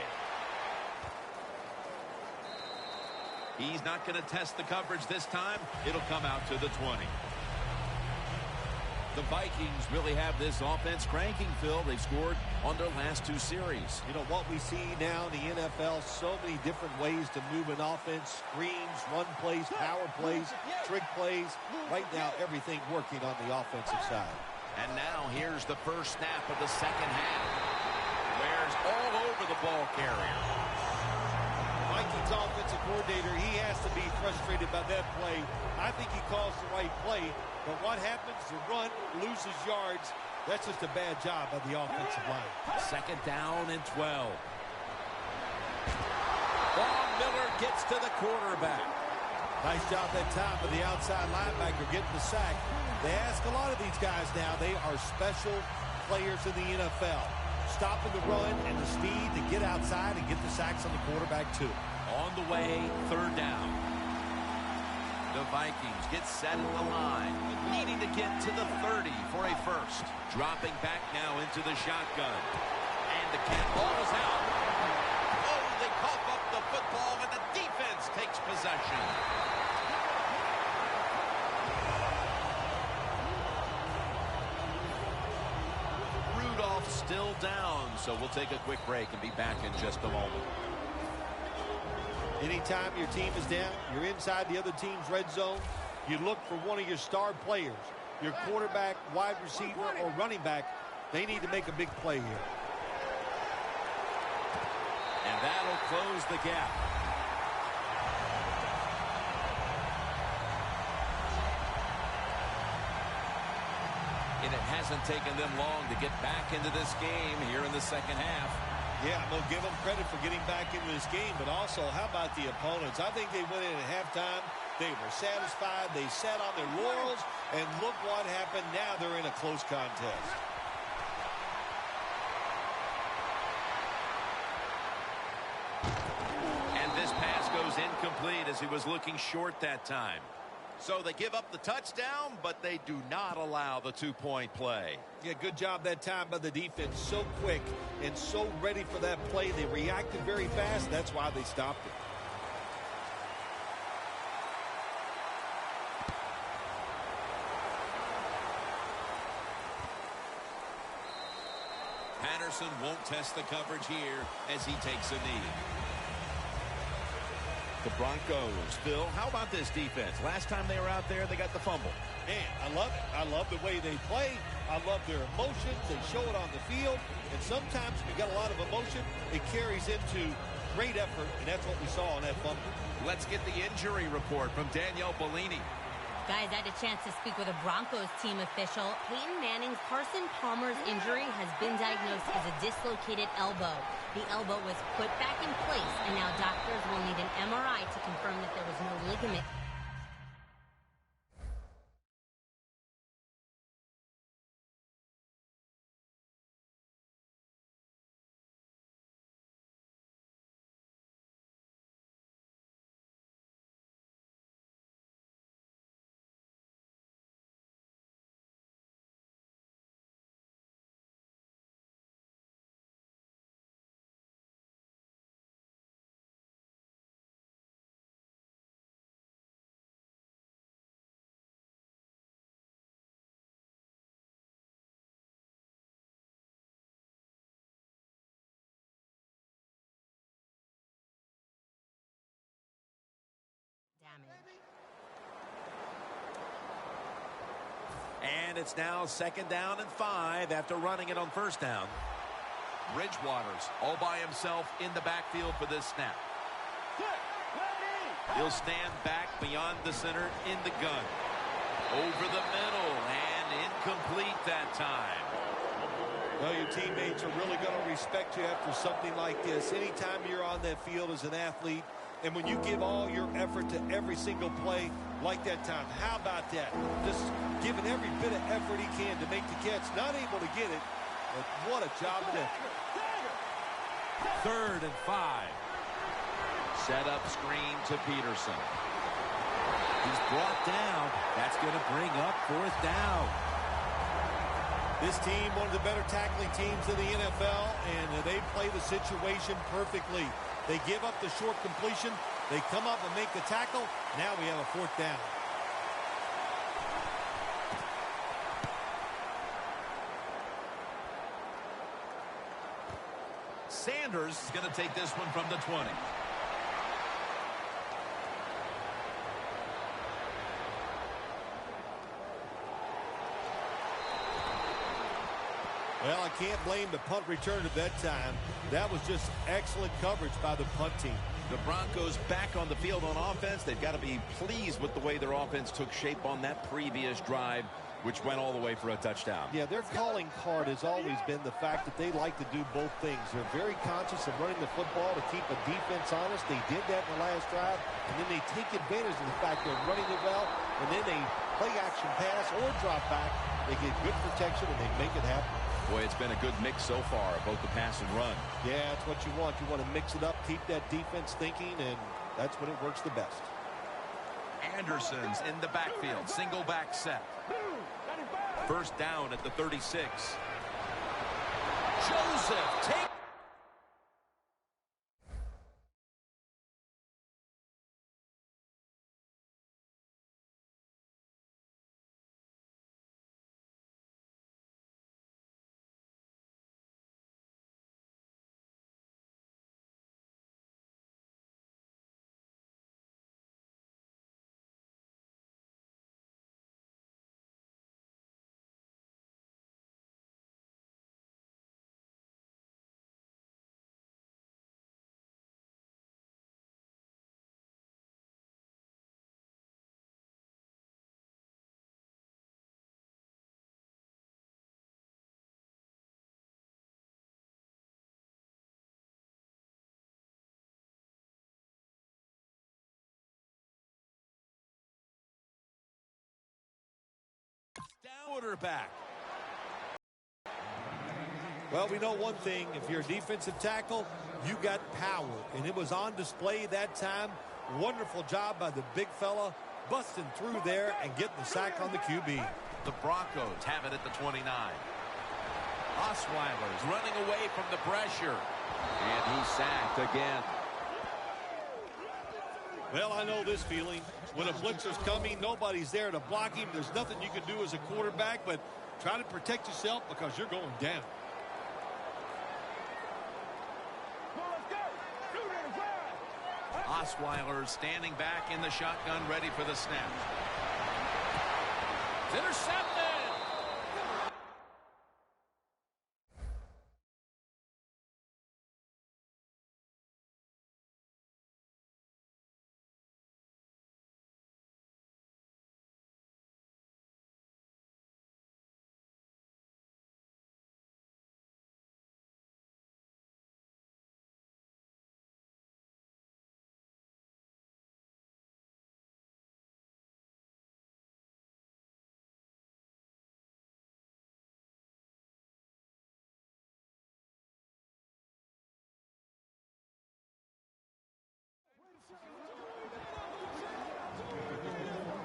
He's not going to test the coverage this time. It'll come out to the 20. The Vikings really have this offense cranking, Phil. They've scored on their last two series. You know, what we see now in the NFL, so many different ways to move an offense. Screens, run plays, power plays, trick plays. Right now, everything working on the offensive side. And now here's the first snap of the second half. Ware's all over the ball carrier. Vikings offensive coordinator, he has to be frustrated by that play. I think he calls the right play, but what happens? The run loses yards. That's just a bad job by the offensive line. Second down and 12. Von Miller gets to the quarterback. Nice job that time by the outside linebacker getting the sack. They ask a lot of these guys now. They are special players in the NFL. Stopping the run and the speed to get outside and get the sacks on the quarterback too. On the way, third down. The Vikings get set in the line, needing to get to the 30 for a first. Dropping back now into the shotgun. And the cat ball's out. Oh, they cough up the football and the defense takes possession. Still down, so we'll take a quick break and be back in just a moment. Anytime your team is down, you're inside the other team's red zone, you look for one of your star players, your quarterback, wide receiver, or running back. They need to make a big play here. And that'll close the gap. And it hasn't taken them long to get back into this game here in the second half. Yeah, we'll give them credit for getting back into this game, but also, how about the opponents? I think they went in at halftime. They were satisfied. They sat on their laurels, and look what happened. Now they're in a close contest. And this pass goes goes incomplete as he was looking short that time. So they give up the touchdown, but they do not allow the 2-point play. Yeah, good job that time by the defense. So quick and so ready for that play. They reacted very fast. That's why they stopped it. Patterson won't test the coverage here as he takes a knee. The Broncos. Bill, how about this defense? Last time they were out there, they got the fumble. Man, I love it. I love the way they play. I love their emotions. They show it on the field. And sometimes when you got a lot of emotion, it carries into great effort, and that's what we saw on that fumble. Let's get the injury report from Danielle Bellini. Guys, I had a chance to speak with a Broncos team official. Peyton Manning's Carson Palmer's injury has been diagnosed as a dislocated elbow. The elbow was put back in place, and now doctors will need an MRI to confirm that there was no ligament. And it's now 2nd down and 5 after running it on 1st down. Bridgewater's all by himself in the backfield for this snap. He'll stand back beyond the center in the gun. Over the middle and incomplete that time. Well, your teammates are really going to respect you after something like this. Anytime you're on that field as an athlete, and when you give all your effort to every single play like that time, how about that? Just giving every bit of effort he can to make the catch. Not able to get it, but what a job of effort. 3rd and 5. Set up screen to Peterson. He's brought down. That's going to bring up 4th down. This team, one of the better tackling teams in the NFL, and they play the situation perfectly. They give up the short completion. They come up and make the tackle. Now we have a 4th down. Sanders is going to take this one from the 20. Well, I can't blame the punt return at that time. That was just excellent coverage by the punt team. The Broncos back on the field on offense. They've got to be pleased with the way their offense took shape on that previous drive, which went all the way for a touchdown. Yeah, their calling card has always been the fact that they like to do both things. They're very conscious of running the football to keep a defense honest. They did that in the last drive, and then they take advantage of the fact they're running it well, and then they play action pass or drop back. They get good protection, and they make it happen. Boy, it's been a good mix so far, both the pass and run. Yeah, that's what you want. You want to mix it up, keep that defense thinking, and that's when it works the best. Anderson's in the backfield, single back set. 1st down at the 36. Joseph take. Quarterback. Well, we know one thing. If you're a defensive tackle, you got power. And it was on display that time Wonderful job by the big fella, busting through there and getting the sack on the QB. The Broncos have it at the 29. Osweiler's running away from the pressure. And he's sacked again. Well, I know this feeling. When a blitzer's coming, nobody's there to block him. There's nothing you can do as a quarterback, but try to protect yourself because you're going down. Osweiler standing back in the shotgun, ready for the snap. It's intercepted.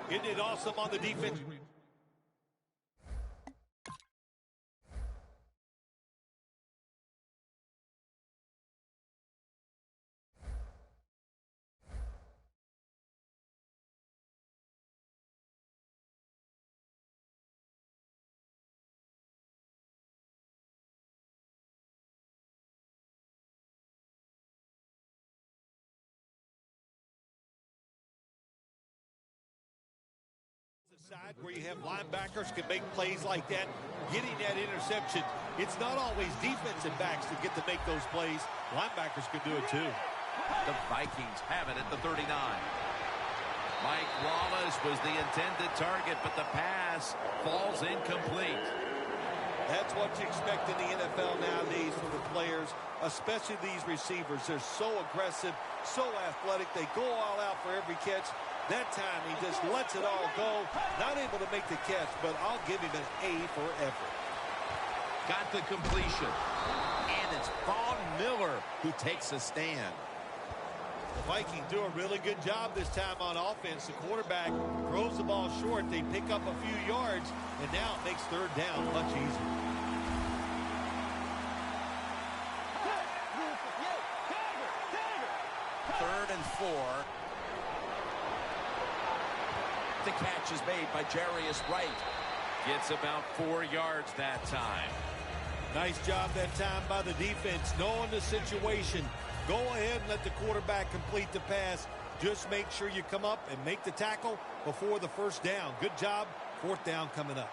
Isn't it awesome on the defense? Side where you have linebackers can make plays like that, getting that interception. It's not always defensive backs that get to make those plays. Linebackers can do it too. The Vikings have it at the 39. Mike Wallace was the intended target, but the pass falls incomplete. That's what you expect in the NFL nowadays from the players, especially these receivers. They're so aggressive, so athletic. They go all out for every catch. That time, he just lets it all go. Not able to make the catch, but I'll give him an A for effort. Got the completion. And it's Von Miller who takes a stand. The Vikings do a really good job this time on offense. The quarterback throws the ball short. They pick up a few yards, and now it makes third down much easier. Third and 4. The catch is made by Jarius Wright. Gets about 4 yards that time. Nice job that time by the defense, knowing the situation. Go ahead and let the quarterback complete the pass. Just make sure you come up and make the tackle before the first down. Good job. Fourth down coming up.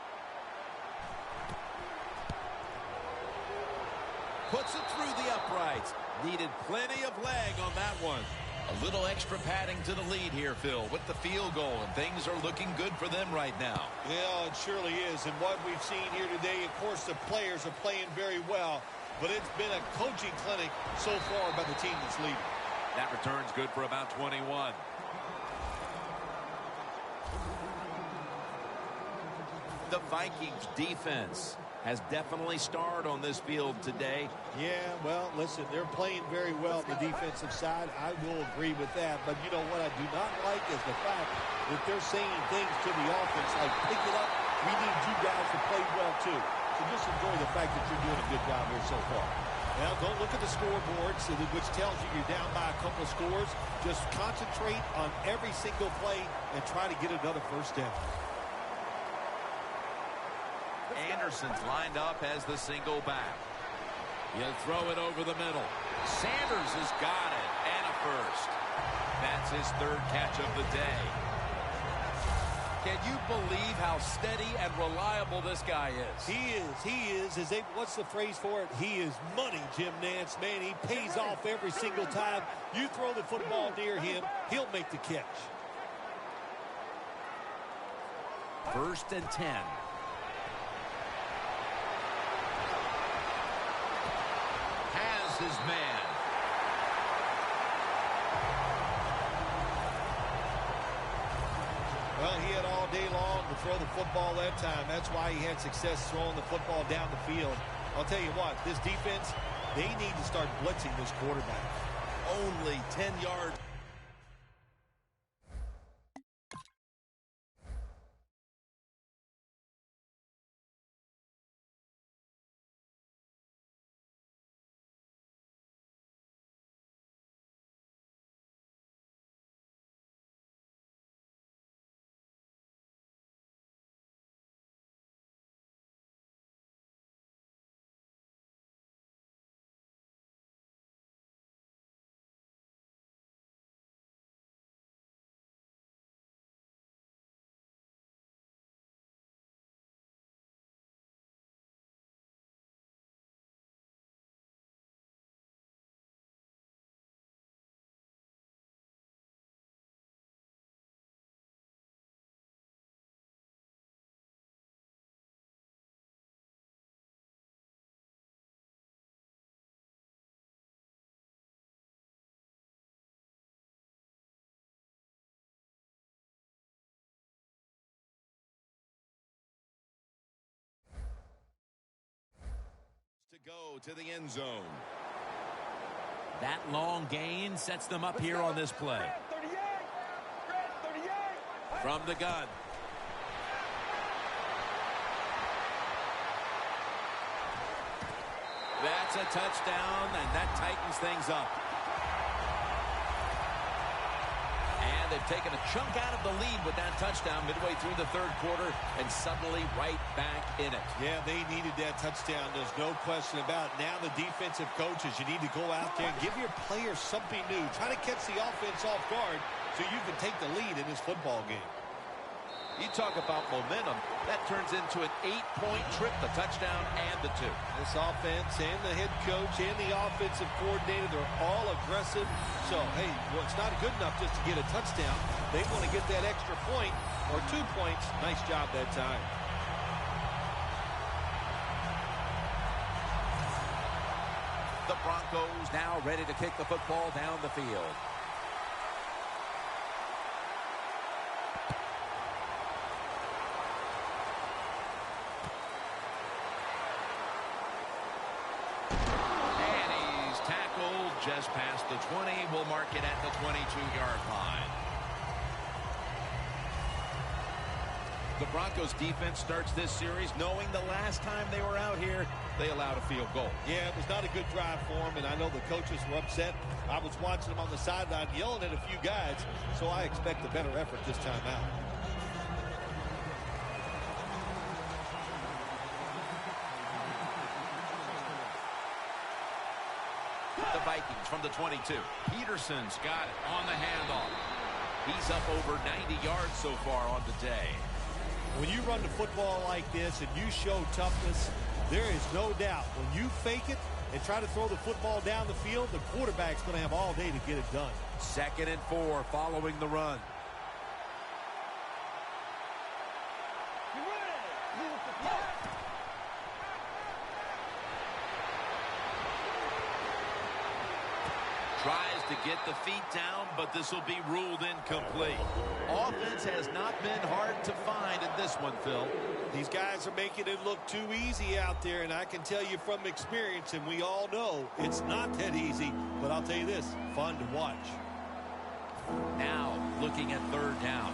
Puts it through the uprights. Needed plenty of leg on that one. A little extra padding to the lead here, Phil, with the field goal, and things are looking good for them right now. Yeah, it surely is. And what we've seen here today, of course, the players are playing very well, but it's been a coaching clinic so far by the team that's leading. That return's good for about 21. The Vikings defense has definitely starred on this field today. Yeah, well, listen, they're playing very well on the defensive side. I will agree with that. But you know what I do not like is the fact that they're saying things to the offense like, pick it up, we need you guys to play well too. So just enjoy the fact that you're doing a good job here so far. Now, don't look at the scoreboard, which tells you you're down by a couple of scores. Just concentrate on every single play and try to get another first down. Anderson's lined up as the single back. He'll throw it over the middle. Sanders has got it, and a first. That's his third catch of the day. Can you believe how steady and reliable this guy is? He is. What's the phrase for it? He is money, Jim Nance. Man, he pays off every single time. You throw the football near him, he'll make the catch. 1st and 10. His man. Well, he had all day long to throw the football that time. That's why he had success throwing the football down the field. I'll tell you what, this defense, they need to start blitzing this quarterback. Only 10 yards. go to the end zone. That long gain sets them up here on this play. From the gun. That's a touchdown, and that tightens things up. And they've taken a chunk out of the lead with that touchdown midway through the third quarter and suddenly right back in it. Yeah, they needed that touchdown. There's no question about it. Now the defensive coaches, you need to go out there and give your players something new. Try to catch the offense off guard so you can take the lead in this football game. You talk about momentum. That turns into an 8-point trip, the touchdown and the 2. This offense and the head coach and the offensive coordinator, they're all aggressive. So, hey, well, it's not good enough just to get a touchdown. They want to get that extra point or 2 points. Nice job that time. The Broncos now ready to kick the football down the field. Just past the 20. We'll mark it at the 22-yard line. The Broncos defense starts this series knowing the last time they were out here, they allowed a field goal. Yeah, it was not a good drive for them, and I know the coaches were upset. I was watching them on the sideline yelling at a few guys, so I expect a better effort this time out. The Vikings from the 22. Peterson's got it on the handoff. He's up over 90 yards so far on the day. When you run the football like this and you show toughness, there is no doubt when you fake it and try to throw the football down the field, the quarterback's going to have all day to get it done. 2nd and 4 following the run. Tries to get the feet down, but this will be ruled incomplete. Offense has not been hard to find in this one, Phil. These guys are making it look too easy out there, and I can tell you from experience, and we all know it's not that easy, but I'll tell you this, fun to watch. Now looking at 3rd down.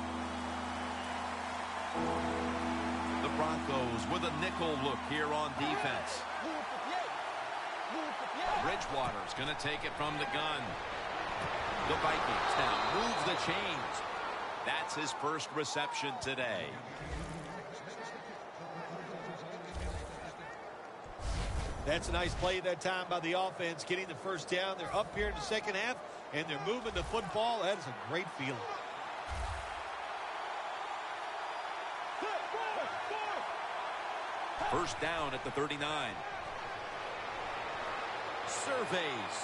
The Broncos with a nickel look here on defense. Bridgewater's going to take it from the gun. The Vikings now move the chains. That's his first reception today. That's a nice play that time by the offense, getting the first down. They're up here in the second half, and they're moving the football. That is a great feeling. First down at the 39. Surveys.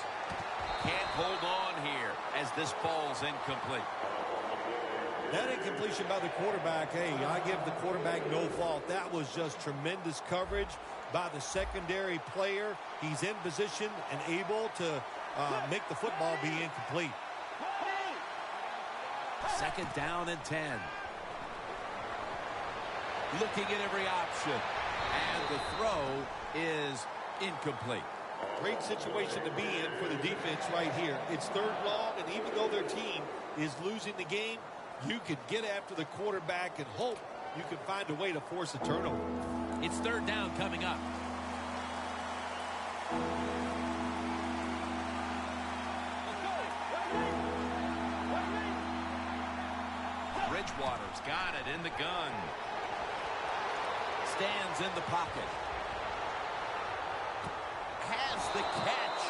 Can't hold on here as this falls incomplete. That incompletion by the quarterback, hey, I give the quarterback no fault. That was just tremendous coverage by the secondary player. He's in position and able to make the football be incomplete. 2nd down and 10. Looking at every option. And the throw is incomplete. Great situation to be in for the defense right here. It's 3rd long, and even though their team is losing the game, you could get after the quarterback and hope you can find a way to force a turnover. It's 3rd down coming up. Bridgewater's got it in the gun. Stands in the pocket. Has the catch.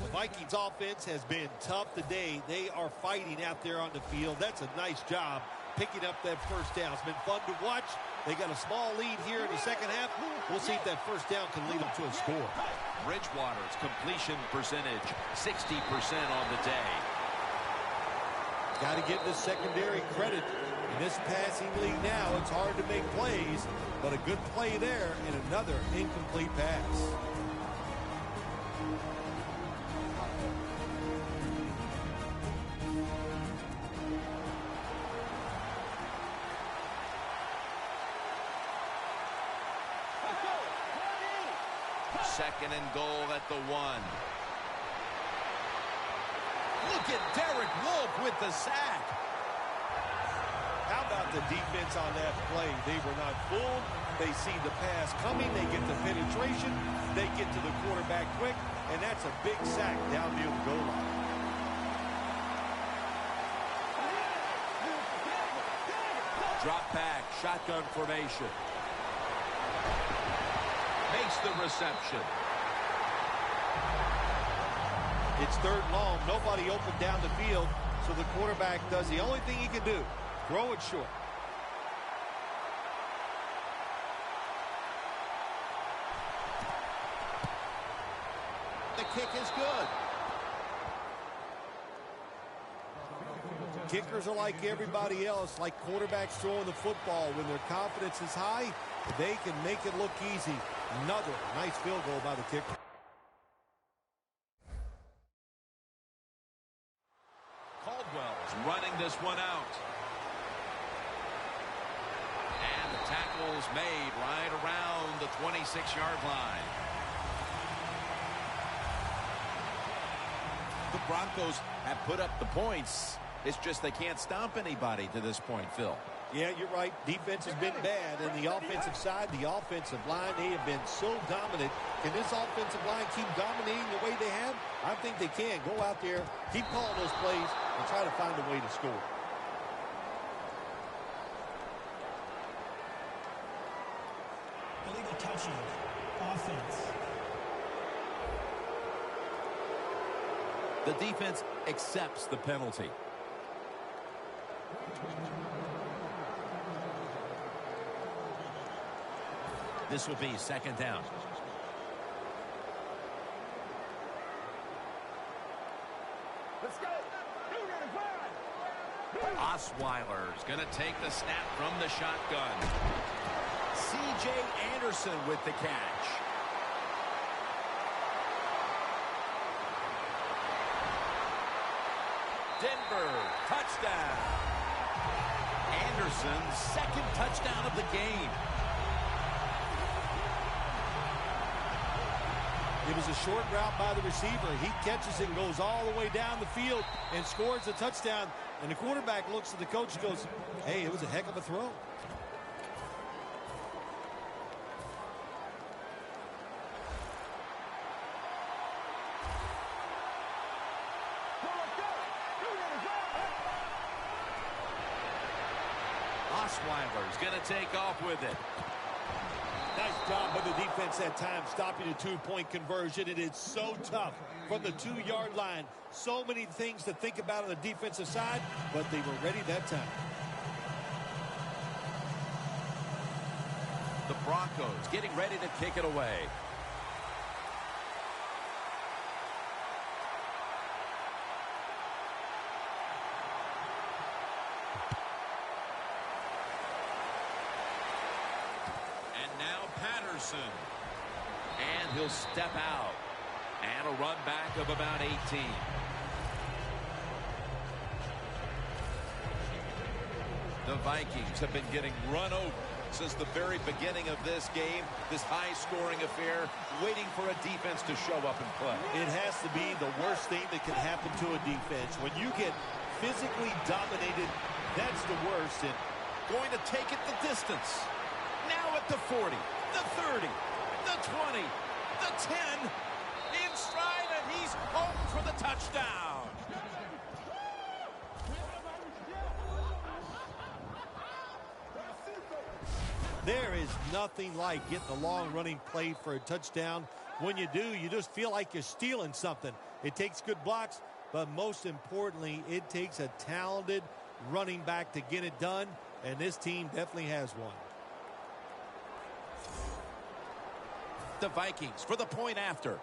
The Vikings offense has been tough today. They are fighting out there on the field. That's a nice job picking up that first down. It's been fun to watch. They got a small lead here in the second half. We'll see if that first down can lead them to a score. Bridgewater's completion percentage, 60% on the day. Got to give the secondary credit. In this passing league now, it's hard to make plays, but a good play there and another incomplete pass. Second and goal at the 1. Look at Derek Wolfe with the sack. How about the defense on that play? They were not fooled. They see the pass coming. They get the penetration. They get to the quarterback quick. And that's a big sack down near the goal line. Drop back, shotgun formation. Makes the reception. It's third long. Nobody open down the field. So the quarterback does the only thing he can do. Throw it short. The kick is good. Kickers are like everybody else, like quarterbacks throwing the football. When their confidence is high, they can make it look easy. Another nice field goal by the kicker. Caldwell's running this one out. And the tackle's made right around the 26-yard line. The Broncos have put up the points. It's just they can't stomp anybody to this point, Phil. Yeah, you're right. Defense has been bad. And the offensive side, the offensive line, they have been so dominant. Can this offensive line keep dominating the way they have? I think they can. Go out there, keep calling those plays, and try to find a way to score. Illegal touching. Offense. The defense accepts the penalty. This will be second down. Let's go. Osweiler's going to take the snap from the shotgun. C.J. Anderson with the catch. Denver, touchdown. Anderson's second touchdown of the game. It was a short route by the receiver. He catches it and goes all the way down the field and scores a touchdown. And the quarterback looks at the coach and goes, hey, it was a heck of a throw. Osweiler's going to take off with it. Nice job by the defense that time, stopping a two-point conversion. It is so tough from the 2-yard line. So many things to think about on the defensive side, but they were ready that time. The Broncos getting ready to kick it away. And he'll step out. And a run back of about 18. The Vikings have been getting run over since the very beginning of this game. This high-scoring affair, waiting for a defense to show up and play. It has to be the worst thing that can happen to a defense. When you get physically dominated, that's the worst. And going to take it the distance. Now at the 40. The 30, the 20, the 10, in stride, and he's home for the touchdown. There is nothing like getting a long running play for a touchdown. When you do, you just feel like you're stealing something. It takes good blocks, but most importantly, it takes a talented running back to get it done, and this team definitely has one. The Vikings for the point after.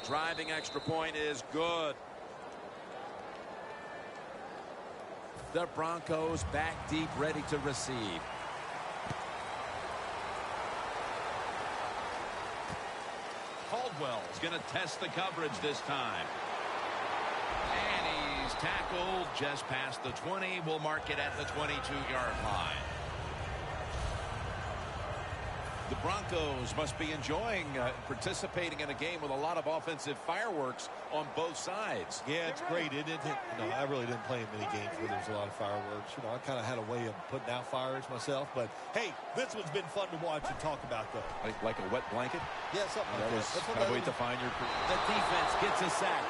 Driving extra point is good. The Broncos back deep, ready to receive. Caldwell's going to test the coverage this time. And he's tackled just past the 20. We'll mark it at the 22-yard line. The Broncos must be enjoying participating in a game with a lot of offensive fireworks on both sides. Yeah, it's great, isn't it? No, I really didn't play in many games where there's a lot of fireworks. You know, I kind of had a way of putting out fires myself. But, hey, this one's been fun to watch and talk about, though. Like a wet blanket? Yeah, something like that. That's kind of way to find your... The defense gets a sack.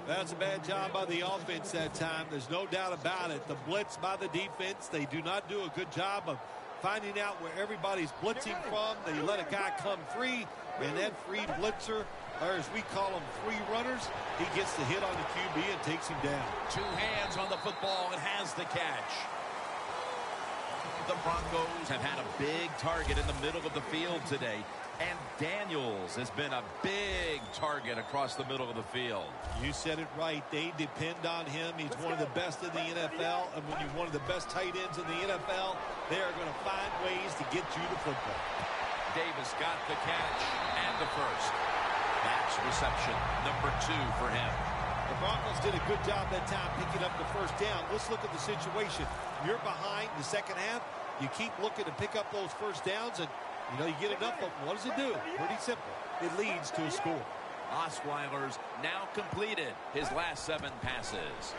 That's a bad job by the offense that time. There's no doubt about it. The blitz by the defense, they do not do a good job of finding out where everybody's blitzing from. They let a guy come free, and that free blitzer, or as we call them, free runners, he gets the hit on the QB and takes him down. Two hands on the football and has the catch. The Broncos have had a big target in the middle of the field today. And Daniels has been a big target across the middle of the field. You said it right. They depend on him. He's one of the best in the NFL. And when you're one of the best tight ends in the NFL, they are going to find ways to get you the football. Davis got the catch and the first. That's reception number 2 for him. The Broncos did a good job that time picking up the first down. Let's look at the situation. You're behind the second half. You keep looking to pick up those first downs, and you know, you get enough of them. What does it do? Pretty simple. It leads to a score. Osweiler's now completed his last 7 passes.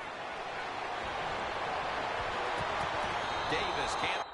Davis can't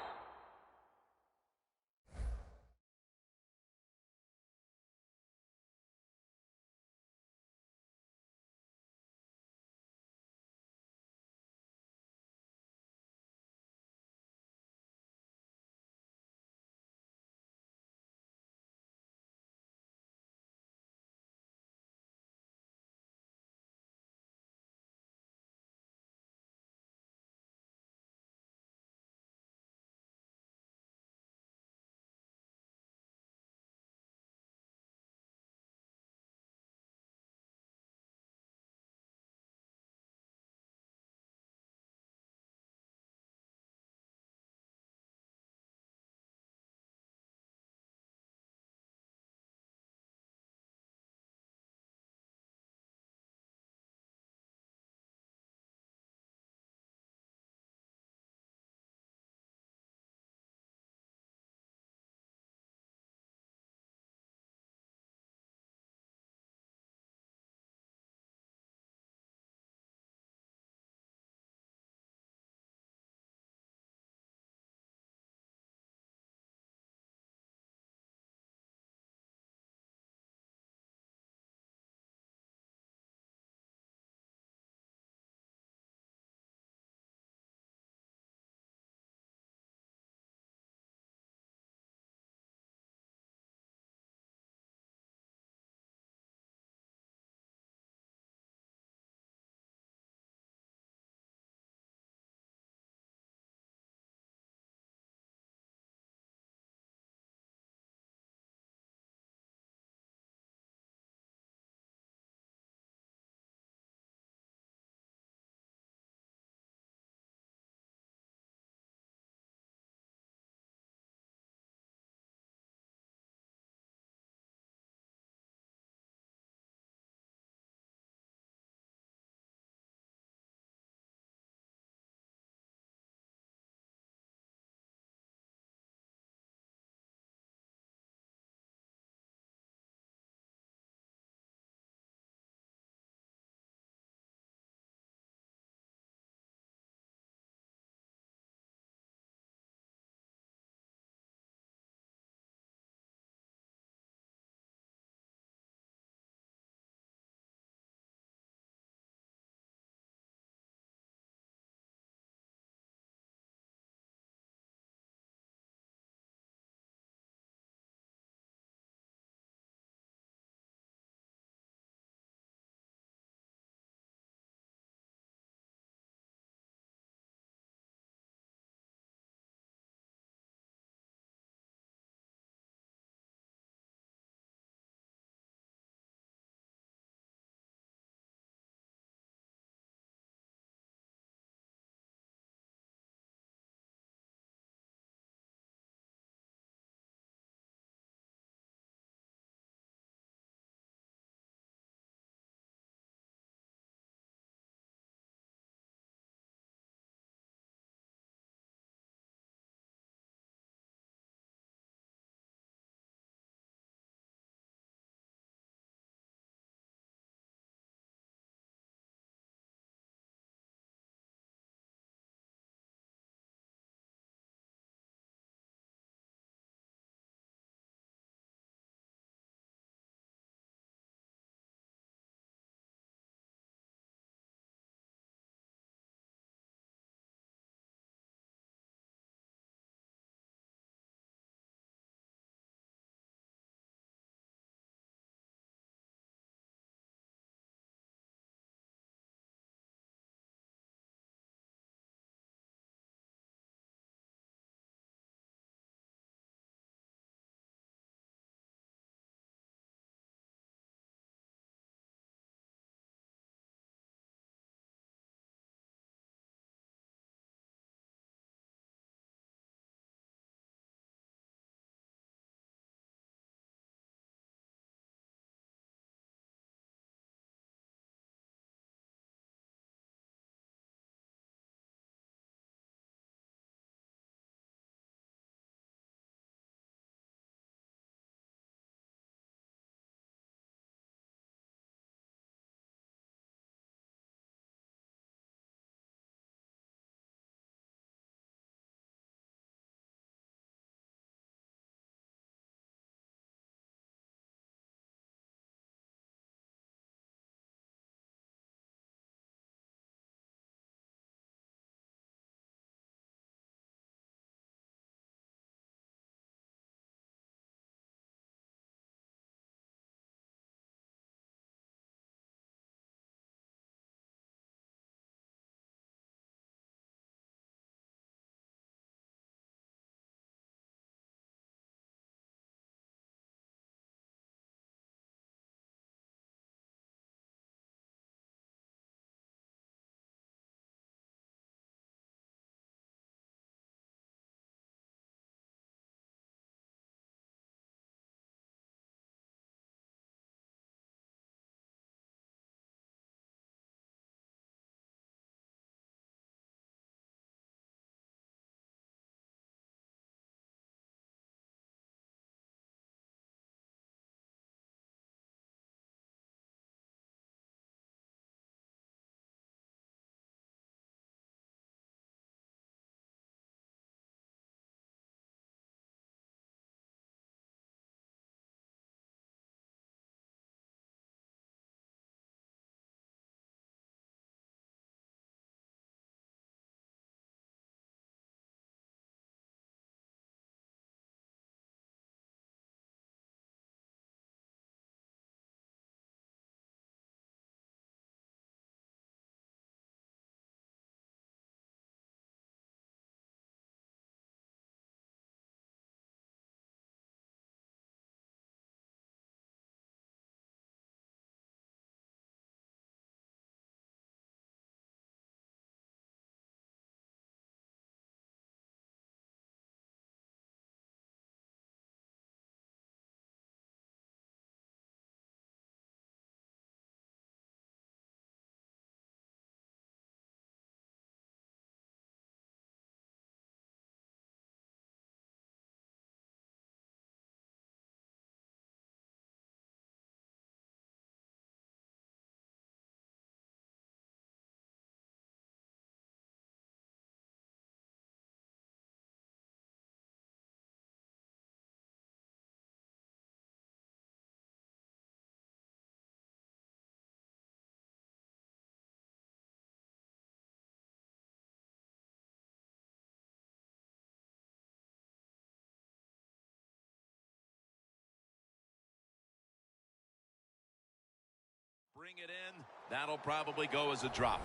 bring it in. That'll probably go as a drop.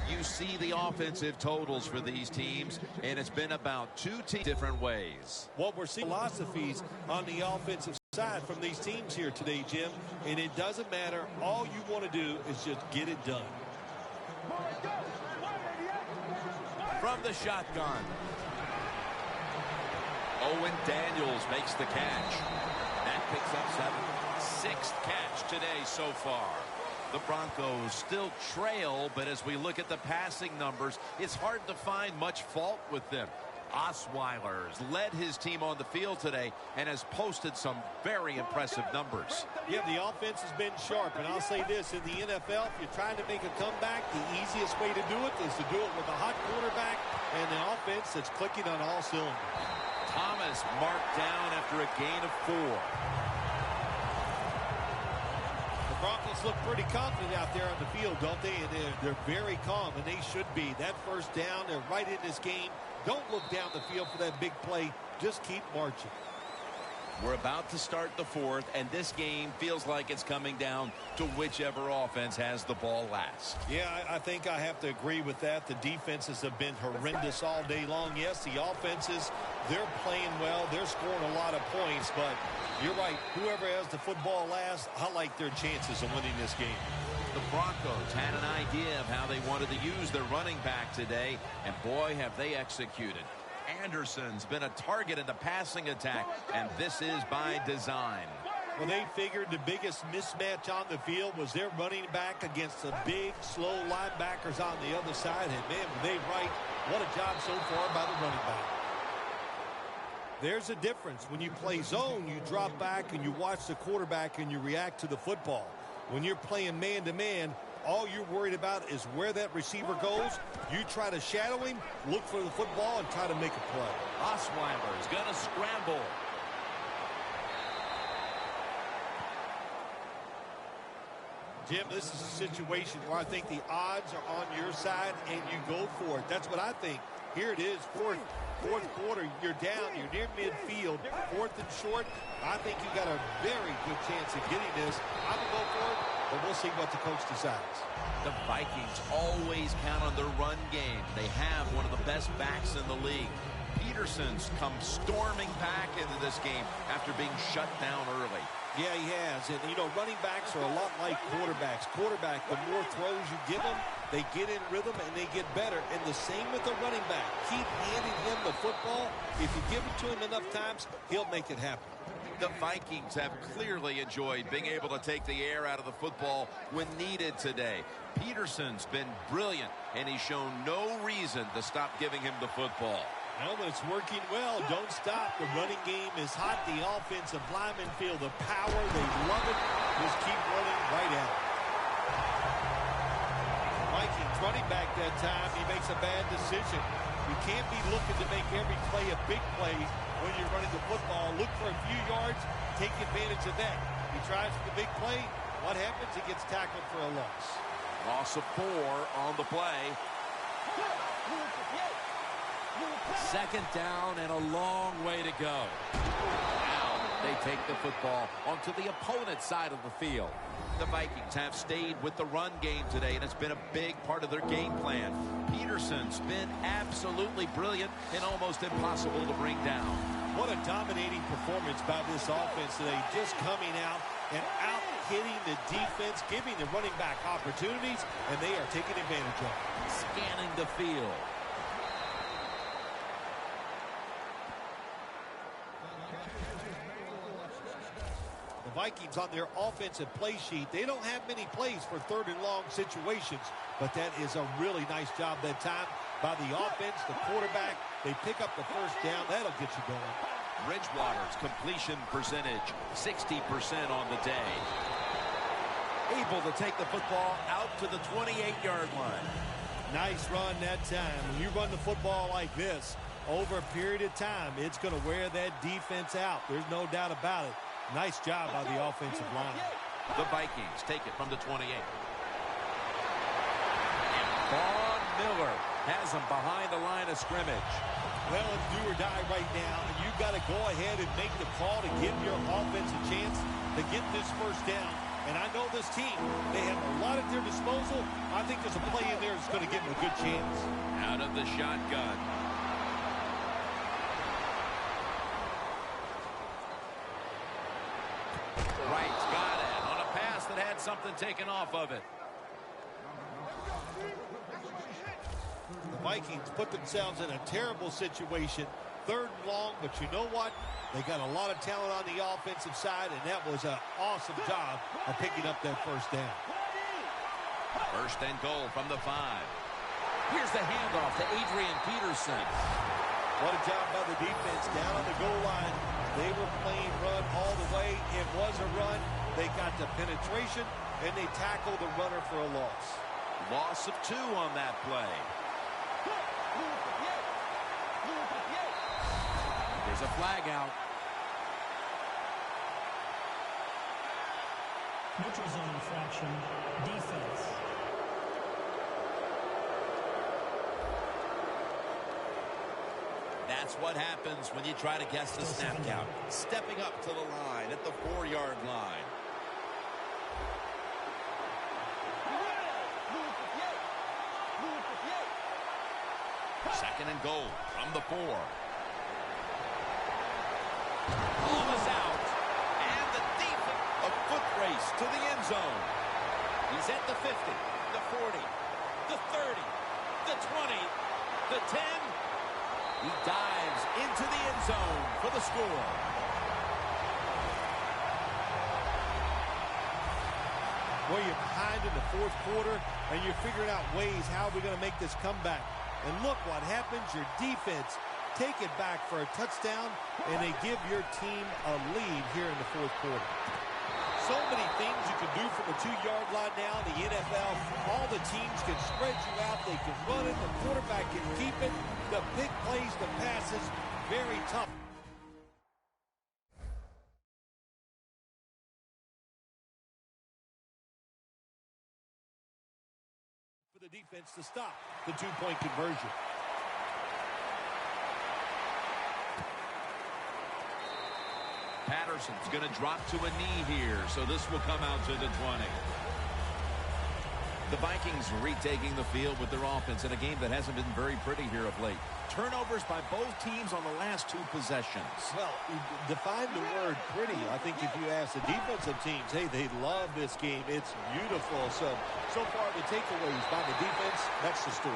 You see the offensive totals for these teams, and it's been about two different ways. What we're seeing philosophies on the offensive side from these teams here today, Jim, and it doesn't matter. All you want to do is just get it done. From the shotgun, Owen Daniels makes the catch. That picks up 7. 6th catch today so far. The Broncos still trail, but as we look at the passing numbers, it's hard to find much fault with them. Osweiler's led his team on the field today and has posted some very impressive numbers. Yeah, the offense has been sharp, and I'll say this, in the NFL, if you're trying to make a comeback, the easiest way to do it is to do it with a hot quarterback and the offense that's clicking on all cylinders. Thomas marked down after a gain of 4. The Broncos look pretty confident out there on the field, don't they? And they're very calm, and they should be. That first down, they're right in this game. Don't look down the field for that big play. Just keep marching. We're about to start the 4th, and this game feels like it's coming down to whichever offense has the ball last. Yeah, I think I have to agree with that. The defenses have been horrendous all day long. Yes, the offenses, they're playing well. They're scoring a lot of points, but you're right. Whoever has the football last, I like their chances of winning this game. The Broncos had an idea of how they wanted to use their running back today, and boy, have they executed. Anderson's been a target in the passing attack, and this is by design. Well, they figured the biggest mismatch on the field was their running back against the big, slow linebackers on the other side. And, man, were they right. What a job so far by the running back. There's a difference. When you play zone, you drop back and you watch the quarterback and you react to the football. When you're playing man-to-man, all you're worried about is where that receiver goes. You try to shadow him, look for the football, and try to make a play. Osweiler's going to scramble. Jim, this is a situation where I think the odds are on your side, and you go for it. That's what I think. Here it is, fourth quarter. You're down. You're near midfield. 4th and short. I think you got a very good chance of getting this. I would go for it, but we'll see what the coach decides. The Vikings always count on their run game. They have one of the best backs in the league. Peterson's come storming back into this game after being shut down early. Yeah, he has. And, you know, running backs are a lot like quarterbacks. Quarterback, the more throws you give them, they get in rhythm and they get better. And the same with the running back. Keep handing him the football. If you give it to him enough times, he'll make it happen. The Vikings have clearly enjoyed being able to take the air out of the football when needed today. Peterson's been brilliant, and he's shown no reason to stop giving him the football. Well, but it's working well. Don't stop. The running game is hot. The offensive linemen feel the power. They love it. Just keep running right out. Vikings running back that time. He makes a bad decision. You can't be looking to make every play a big play when you're running the football. Look for a few yards. Take advantage of that. He tries for the big play. What happens? He gets tackled for a loss. Loss of 4 on the play. 2nd down and a long way to go. Now they take the football onto the opponent's side of the field. The Vikings have stayed with the run game today, and it's been a big part of their game plan. Peterson's been absolutely brilliant and almost impossible to bring down. What a dominating performance by this offense today, just coming out and out-hitting the defense, giving the running back opportunities, and they are taking advantage of it. Scanning the field. The Vikings on their offensive play sheet, they don't have many plays for 3rd and long situations, but that is a really nice job that time by the offense, the quarterback. They pick up the first down. That'll get you going. Bridgewater's completion percentage, 60% on the day. Able to take the football out to the 28-yard line. Nice run that time. When you run the football like this, over a period of time, it's going to wear that defense out. There's no doubt about it. Nice job by the offensive line. The Vikings take it from the 28. And Von Miller has them behind the line of scrimmage. Well, it's do or die right now, and you've got to go ahead and make the call to give your offense a chance to get this first down. And I know this team, they have a lot at their disposal. I think there's a play in there that's going to give them a good chance. Out of the shotgun. Wright's got it on a pass that had something taken off of it. The Vikings put themselves in a terrible situation. 3rd and long, but you know what? They got a lot of talent on the offensive side, and that was an awesome job of picking up that first down. 1st and goal from the 5. Here's the handoff to Adrian Peterson. What a job by the defense down on the goal line. They were playing run all the way. It was a run. They got the penetration, and they tackled the runner for a loss. Loss of 2 on that play. There's a flag out. Neutral zone infraction. Defense. That's what happens when you try to guess the snap count. Stepping up to the line at the 4-yard line. Second and goal from the 4. Almost out. And the defense, a foot race to the end zone. He's at the 50, the 40, the 30, the 20, the 10. He dives into the end zone for the score. Well, you're behind in the 4th quarter, and you're figuring out ways how we're going to make this comeback. And look what happens. Your defense take it back for a touchdown, and they give your team a lead here in the 4th quarter. So many things you can do from the 2-yard line now in the NFL. All the teams can spread you out. They can run it. The quarterback can keep it. The big plays, the passes, very tough. For the defense to stop the 2-point conversion. Patterson's going to drop to a knee here, so this will come out to the 20. The Vikings retaking the field with their offense in a game that hasn't been very pretty here of late. Turnovers by both teams on the last 2 possessions. Well, define the word pretty. I think if you ask the defensive teams, hey, they love this game. It's beautiful. So far the takeaways by the defense, that's the story.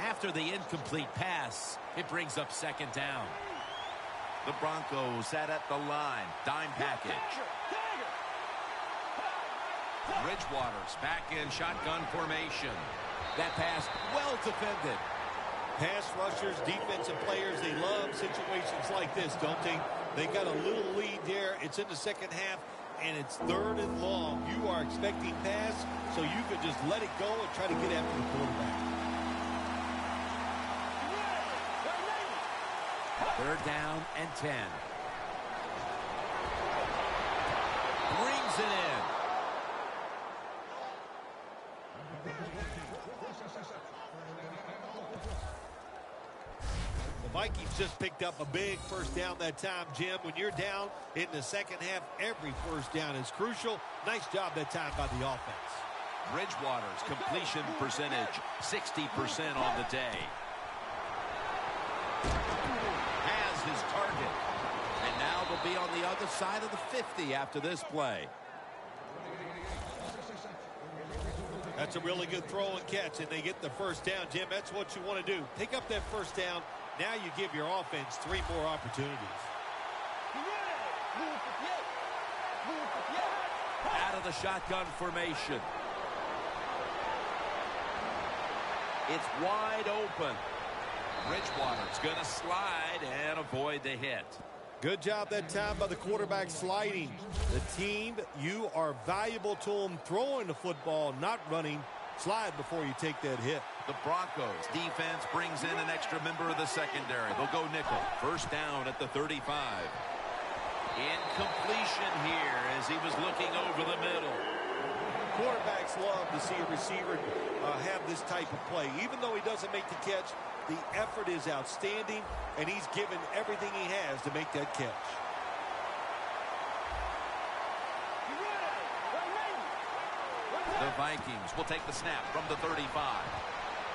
After the incomplete pass, it brings up 2nd down. The Broncos sat at the line. Dime package. Bridgewater's back in shotgun formation. That pass well defended. Pass rushers, defensive players, they love situations like this, don't they? They got a little lead there. It's in the 2nd half, and it's 3rd and long. You are expecting pass, so you could just let it go and try to get after the quarterback. 3rd down and 10. Brings it in. The Vikings just picked up a big 1st down that time, Jim. When you're down in the 2nd half, every 1st down is crucial. Nice job that time by the offense. Bridgewater's completion percentage, 60% on the day. Has his target. And now they'll be on the other side of the 50 after this play. That's a really good throw and catch, and they get the 1st down, Jim. That's what you want to do. Pick up that 1st down. Now you give your offense 3 more opportunities. Out of the shotgun formation. It's wide open. Bridgewater's going to slide and avoid the hit. Good job that time by the quarterback sliding. The team, you are valuable to them throwing the football, not running. Slide before you take that hit. The Broncos defense brings in an extra member of the secondary. They'll go nickel. 1st down at the 35. Incompletion here as he was looking over the middle. Quarterbacks love to see a receiver have this type of play. Even though he doesn't make the catch, The effort is outstanding, and he's given everything he has to make that catch. The Vikings will take the snap from the 35.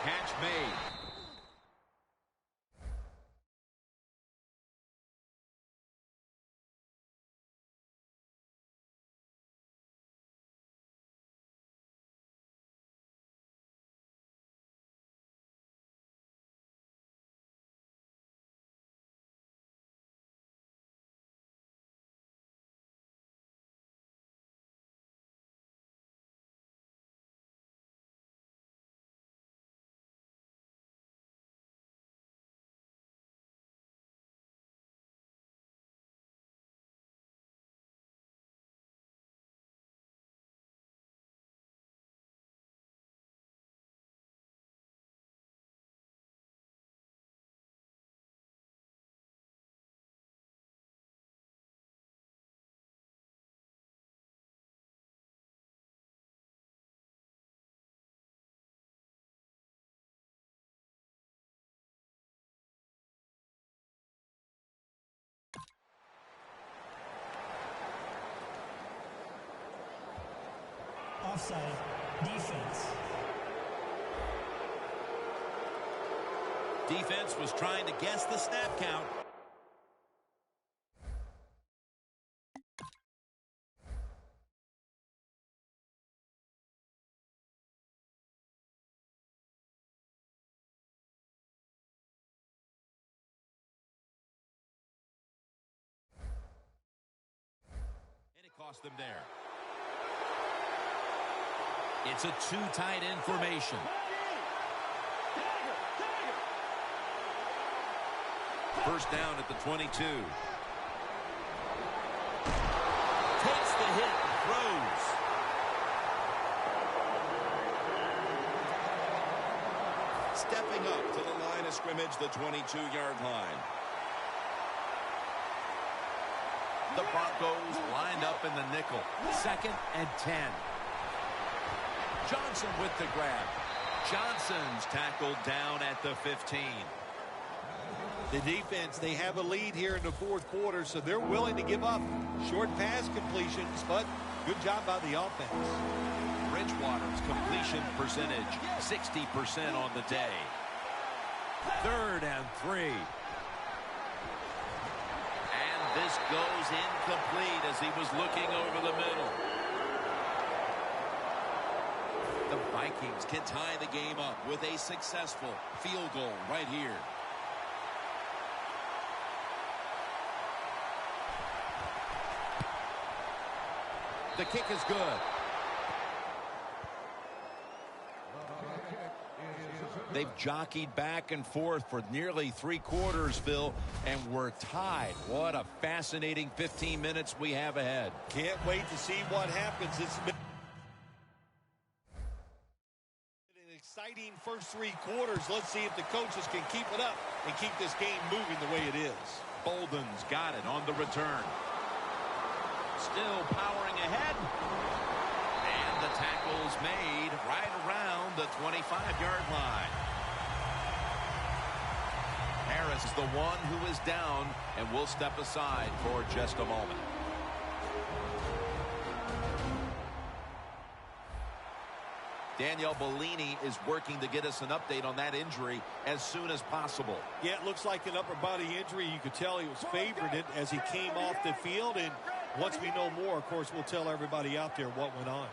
Catch made. Offside. Defense. Defense was trying to guess the snap count. And it cost them there. It's a two tight end formation. First down at the 22. Takes the hit, throws. Stepping up to the line of scrimmage, the 22-yard line. The Broncos lined up in the nickel. 2nd and 10. Johnson with the grab. Johnson's tackled down at the 15. The defense, they have a lead here in the fourth quarter, so they're willing to give up short pass completions, but good job by the offense. Bridgewater's completion percentage, 60% on the day. 3rd and 3. And this goes incomplete as he was looking over the middle. The Vikings can tie the game up with a successful field goal right here. The kick is good. They've jockeyed back and forth for nearly 3 quarters, Phil, and we're tied. What a fascinating 15 minutes we have ahead. Can't wait to see what happens. It's been an exciting first 3 quarters. Let's see if the coaches can keep it up and keep this game moving the way it is. Bolden's got it on the return. Still powering ahead. And the tackle's made right around the 25-yard line. Harris is the one who is down, and we'll step aside for just a moment. Danielle Bellini is working to get us an update on that injury as soon as possible. Yeah, it looks like an upper body injury. You could tell he was favored it as he came off the field, and once we know more, of course, we'll tell everybody out there what went on.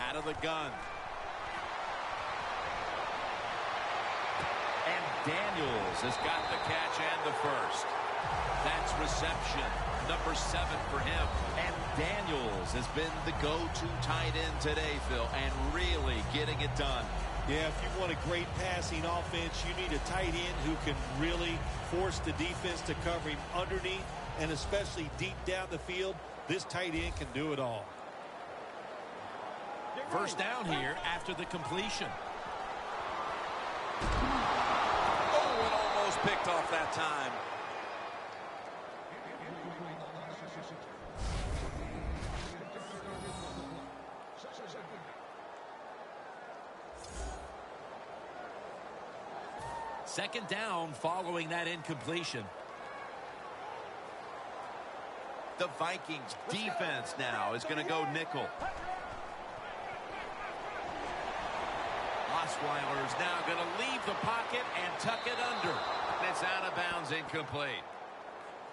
Out of the gun. And Daniels has got the catch and the first. That's reception number 7 for him. And Daniels has been the go-to tight end today, Phil, and really getting it done. Yeah, if you want a great passing offense, you need a tight end who can really force the defense to cover him underneath and especially deep down the field. This tight end can do it all. First down here after the completion. Oh, it almost picked off that time. Second down following that incompletion. The Vikings defense now is going to go nickel. Osweiler's now going to leave the pocket and tuck it under. It's out of bounds, incomplete.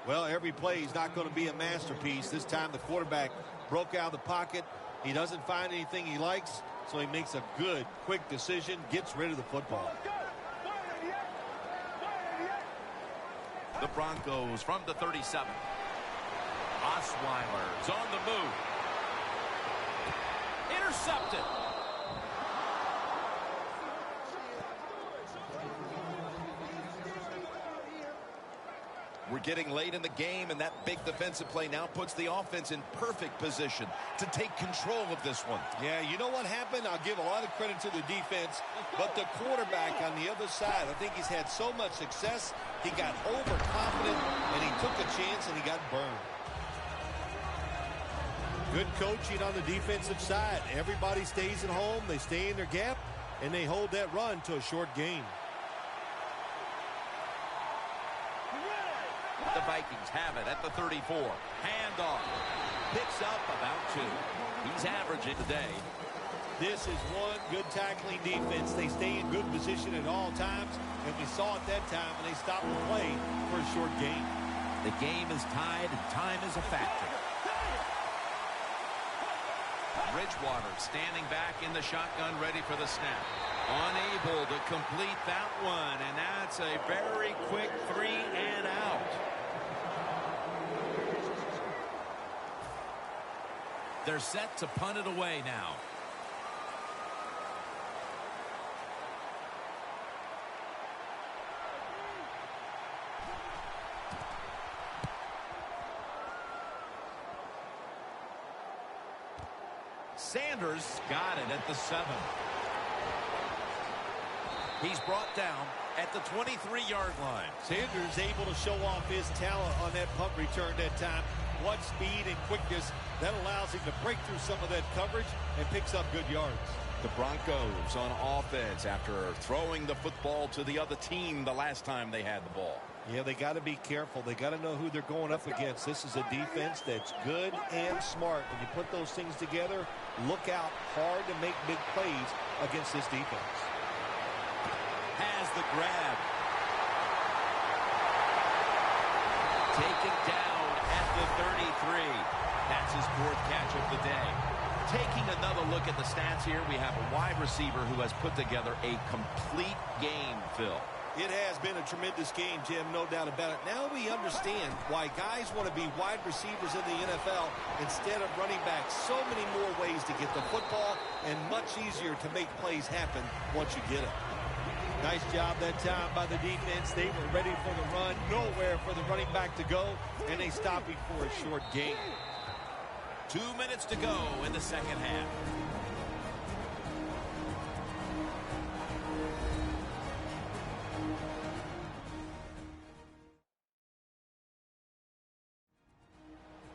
Well, every play is not going to be a masterpiece. This time the quarterback broke out of the pocket. He doesn't find anything he likes, so he makes a good, quick decision, gets rid of the football. The Broncos from the 37. Osweiler's on the move. Intercepted. We're getting late in the game, and that big defensive play now puts the offense in perfect position to take control of this one. Yeah, you know what happened? I'll give a lot of credit to the defense, but the quarterback on the other side, I think he's had so much success, he got overconfident, and he took a chance, and he got burned. Good coaching on the defensive side. Everybody stays at home, they stay in their gap, and they hold that run to a short gain. The Vikings have it at the 34. Handoff. Picks up about 2. He's averaging today. This is one good tackling defense. They stay in good position at all times, and we saw it that time when they stopped the play for a short gain. The game is tied, and time is a factor. Bridgewater standing back in the shotgun, ready for the snap. Unable to complete that one, and that's a very quick 3 and out. They're set to punt it away now. Sanders got it at the 7. He's brought down at the 23-yard line. Sanders able to show off his talent on that punt return that time. What speed and quickness that allows him to break through some of that coverage and picks up good yards. The Broncos on offense after throwing the football to the other team the last time they had the ball. Yeah, they got to be careful. They got to know who they're going up against. This is a defense that's good and smart. When you put those things together, look out hard to make big plays against this defense. Has the grab. Taken down at the 33. That's his 4th catch of the day. Taking another look at the stats here, we have a wide receiver who has put together a complete game, Phil. It has been a tremendous game, Jim, no doubt about it. Now we understand why guys want to be wide receivers in the NFL instead of running backs. So many more ways to get the football and much easier to make plays happen once you get it. Nice job that time by the defense. They were ready for the run, nowhere for the running back to go, and they stopped him for a short gain. 2 minutes to go in the second half.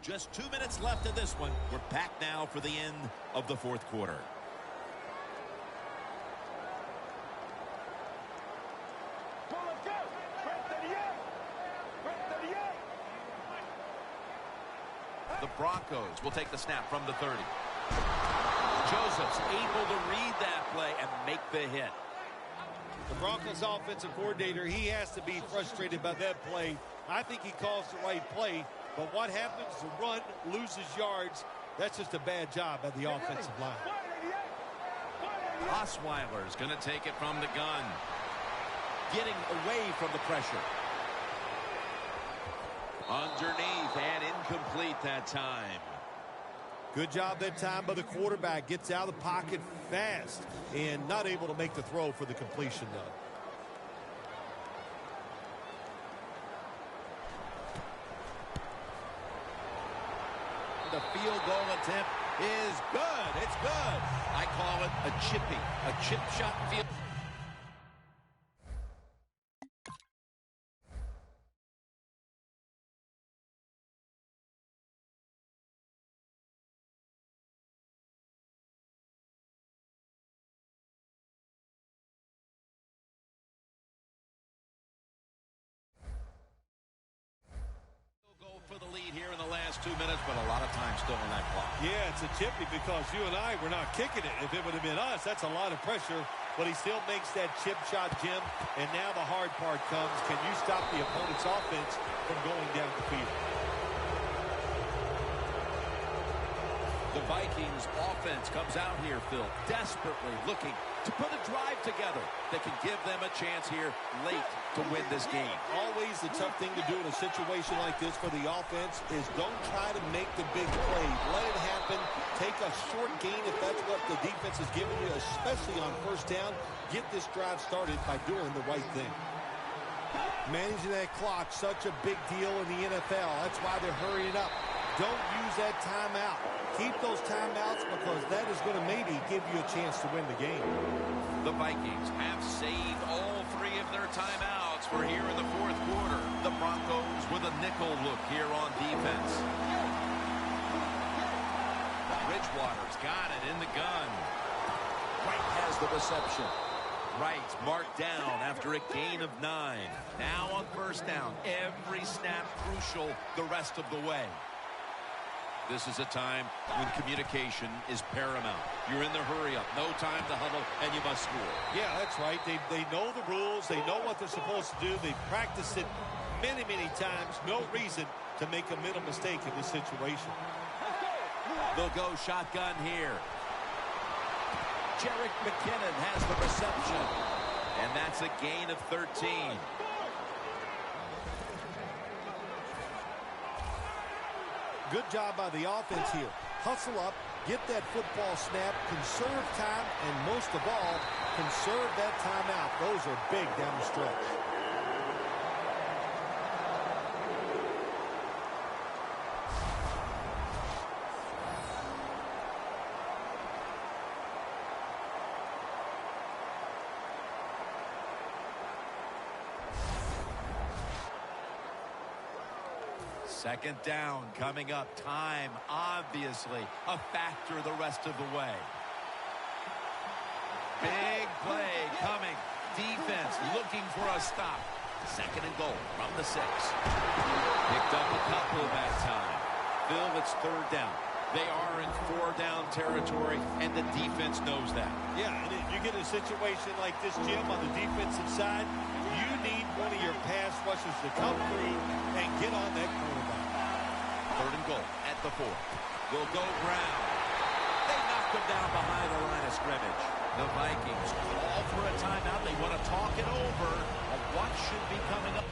Just 2 minutes left of this one. We're back now for the end of the 4th quarter. The Broncos will take the snap from the 30. Joseph's able to read that play and make the hit. The Broncos offensive coordinator, he has to be frustrated by that play. I think he calls the right play, but what happens? The run loses yards. That's just a bad job by the offensive line. Osweiler's going to take it from the gun. Getting away from the pressure. Underneath and incomplete that time. Good job that time by the quarterback. Gets out of the pocket fast and not able to make the throw for the completion, though. The field goal attempt is good. It's good. I call it a chippy, a chip shot field. lead here in the last 2 minutes, but a lot of time still on that clock. Yeah, it's a chippy because you and I were not kicking it. If it would have been us, that's a lot of pressure. But he still makes that chip shot, Jim. And now the hard part comes. Can you stop the opponent's offense from going down the field? The Vikings offense comes out here, Phil, desperately looking to put a drive together that can give them a chance here late to win this game. Always the tough thing to do in a situation like this for the offense is don't try to make the big play. Let it happen. Take a short gain if that's what the defense is giving you, especially on first down. Get this drive started by doing the right thing. Managing that clock, such a big deal in the NFL. That's why they're hurrying up. Don't use that timeout. Keep those timeouts because that is going to maybe give you a chance to win the game. The Vikings have saved all 3 of their timeouts. We're here in the 4th quarter. The Broncos with a nickel look here on defense. Bridgewater's got it in the gun. Wright has the reception. Wright's marked down after a gain of 9. Now on first down. Every snap crucial the rest of the way. This is a time when communication is paramount. You're in the hurry-up, no time to huddle, and you must score. Yeah, that's right. They know the rules. They know what they're supposed to do. They've practiced it many, many times. No reason to make a middle mistake in this situation. They'll go shotgun here. Jerick McKinnon has the reception, and that's a gain of 13. Good job by the offense here. Hustle up, get that football snap, conserve time, and most of all, conserve that timeout. Those are big down the stretch. Second down coming up. Time, obviously, a factor the rest of the way. Big play coming. Defense looking for a stop. Second and goal from the 6. Picked up a couple that time. Phil, it's 3rd down. They are in 4-down territory, and the defense knows that. Yeah, and if you get a situation like this, Jim, on the defensive side, you need one of your pass rushers to come through and get on that quarterback. 3rd and goal at the 4. They'll go Brown. They knocked him down behind the line of scrimmage. The Vikings call for a timeout. They want to talk it over of what should be coming up.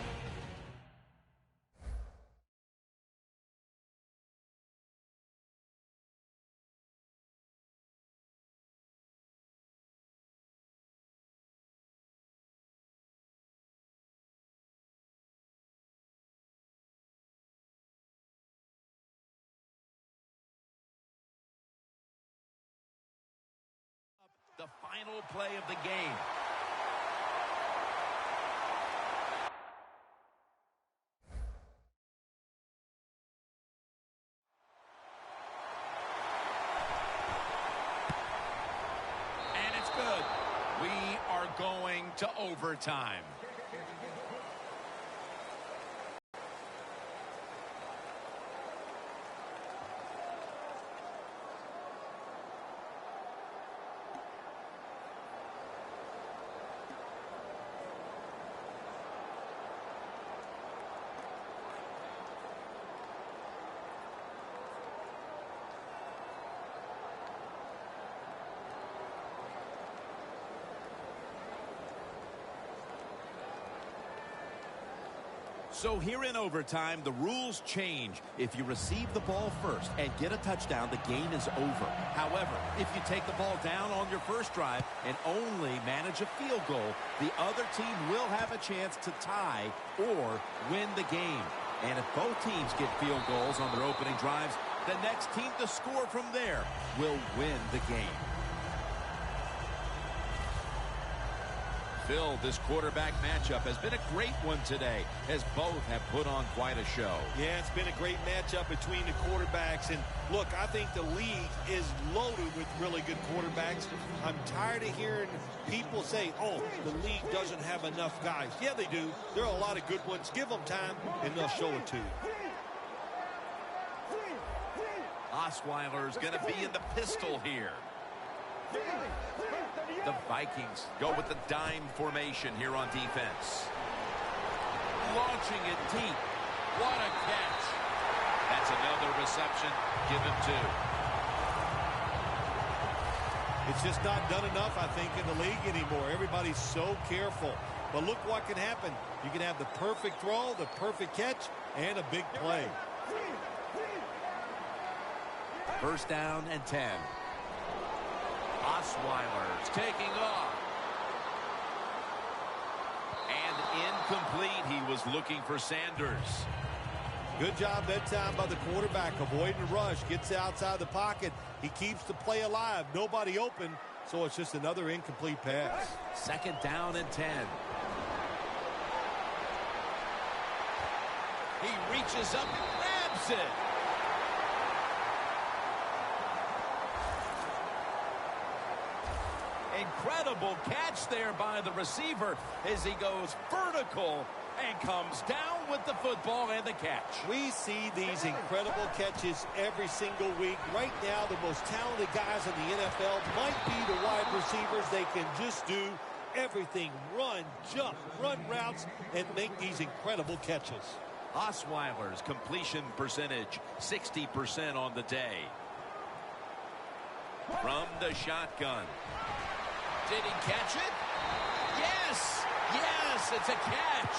The final play of the game. And it's good. We are going to overtime. So here in overtime, the rules change. If you receive the ball first and get a touchdown, the game is over. However, if you take the ball down on your first drive and only manage a field goal, the other team will have a chance to tie or win the game. And if both teams get field goals on their opening drives, the next team to score from there will win the game. Phil, this quarterback matchup has been a great one today, as both have put on quite a show. Yeah, it's been a great matchup between the quarterbacks. And look, I think the league is loaded with really good quarterbacks. I'm tired of hearing people say, oh, the league doesn't have enough guys. Yeah, they do. There are a lot of good ones. Give them time, and they'll show it to you. Osweiler's going to be in the pistol here. The Vikings go with the dime formation here on defense. Launching it deep. What a catch. That's another reception. Give him 2. It's just not done enough, I think, in the league anymore. Everybody's so careful. But look what can happen. You can have the perfect throw, the perfect catch, and a big play. First down and 10. Osweiler's taking off. And incomplete. He was looking for Sanders. Good job that time by the quarterback, avoiding the rush, gets outside the pocket. He keeps the play alive. Nobody open, so it's just another incomplete pass. Second down and 10. He reaches up and grabs it. Incredible catch there by the receiver as he goes vertical and comes down with the football and the catch. We see these incredible catches every single week. Right now, the most talented guys in the NFL might be the wide receivers. They can just do everything. Run, jump, run routes, and make these incredible catches. Osweiler's completion percentage, 60% on the day. From the shotgun. Did he catch it? Yes! Yes, it's a catch.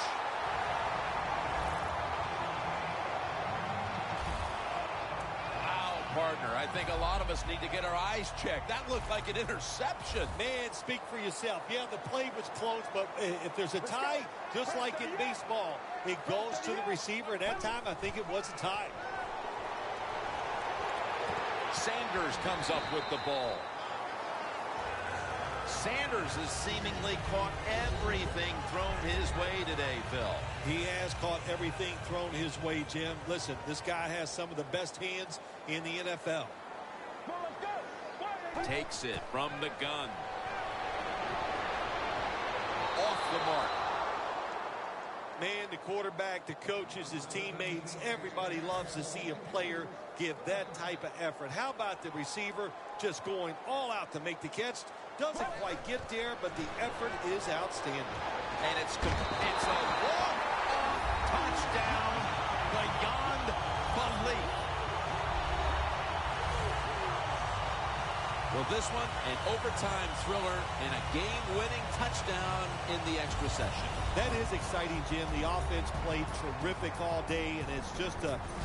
Wow, partner. I think a lot of us need to get our eyes checked. That looked like an interception. Man, speak for yourself. Yeah, the play was close, but if there's a tie, just like in baseball, it goes to the receiver. At that time, I think it was a tie. Sanders comes up with the ball. Sanders has seemingly caught everything thrown his way today, Phil. He has caught everything thrown his way, Jim. Listen, this guy has some of the best hands in the NFL. Takes it from the gun. Off the mark. Man, the quarterback, the coaches, his teammates, everybody loves to see a player give that type of effort. How about the receiver just going all out to make the catch? Doesn't quite get there, but the effort is outstanding. And it's a walk-off touchdown beyond belief. Well, this one, an overtime thriller and a game-winning touchdown in the extra session. That is exciting, Jim. The offense played terrific all day, and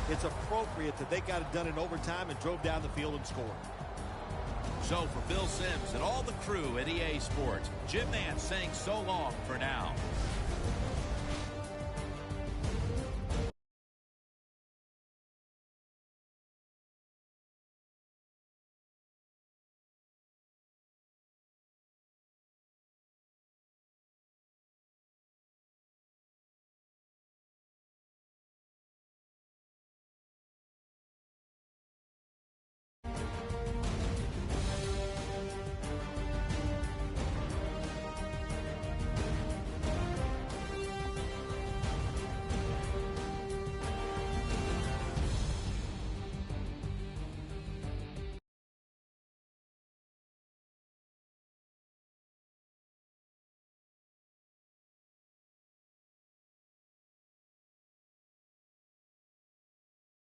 it's appropriate that they got it done in overtime and drove down the field and scored. So for Bill Sims and all the crew at EA Sports, Jim Nance saying so long for now.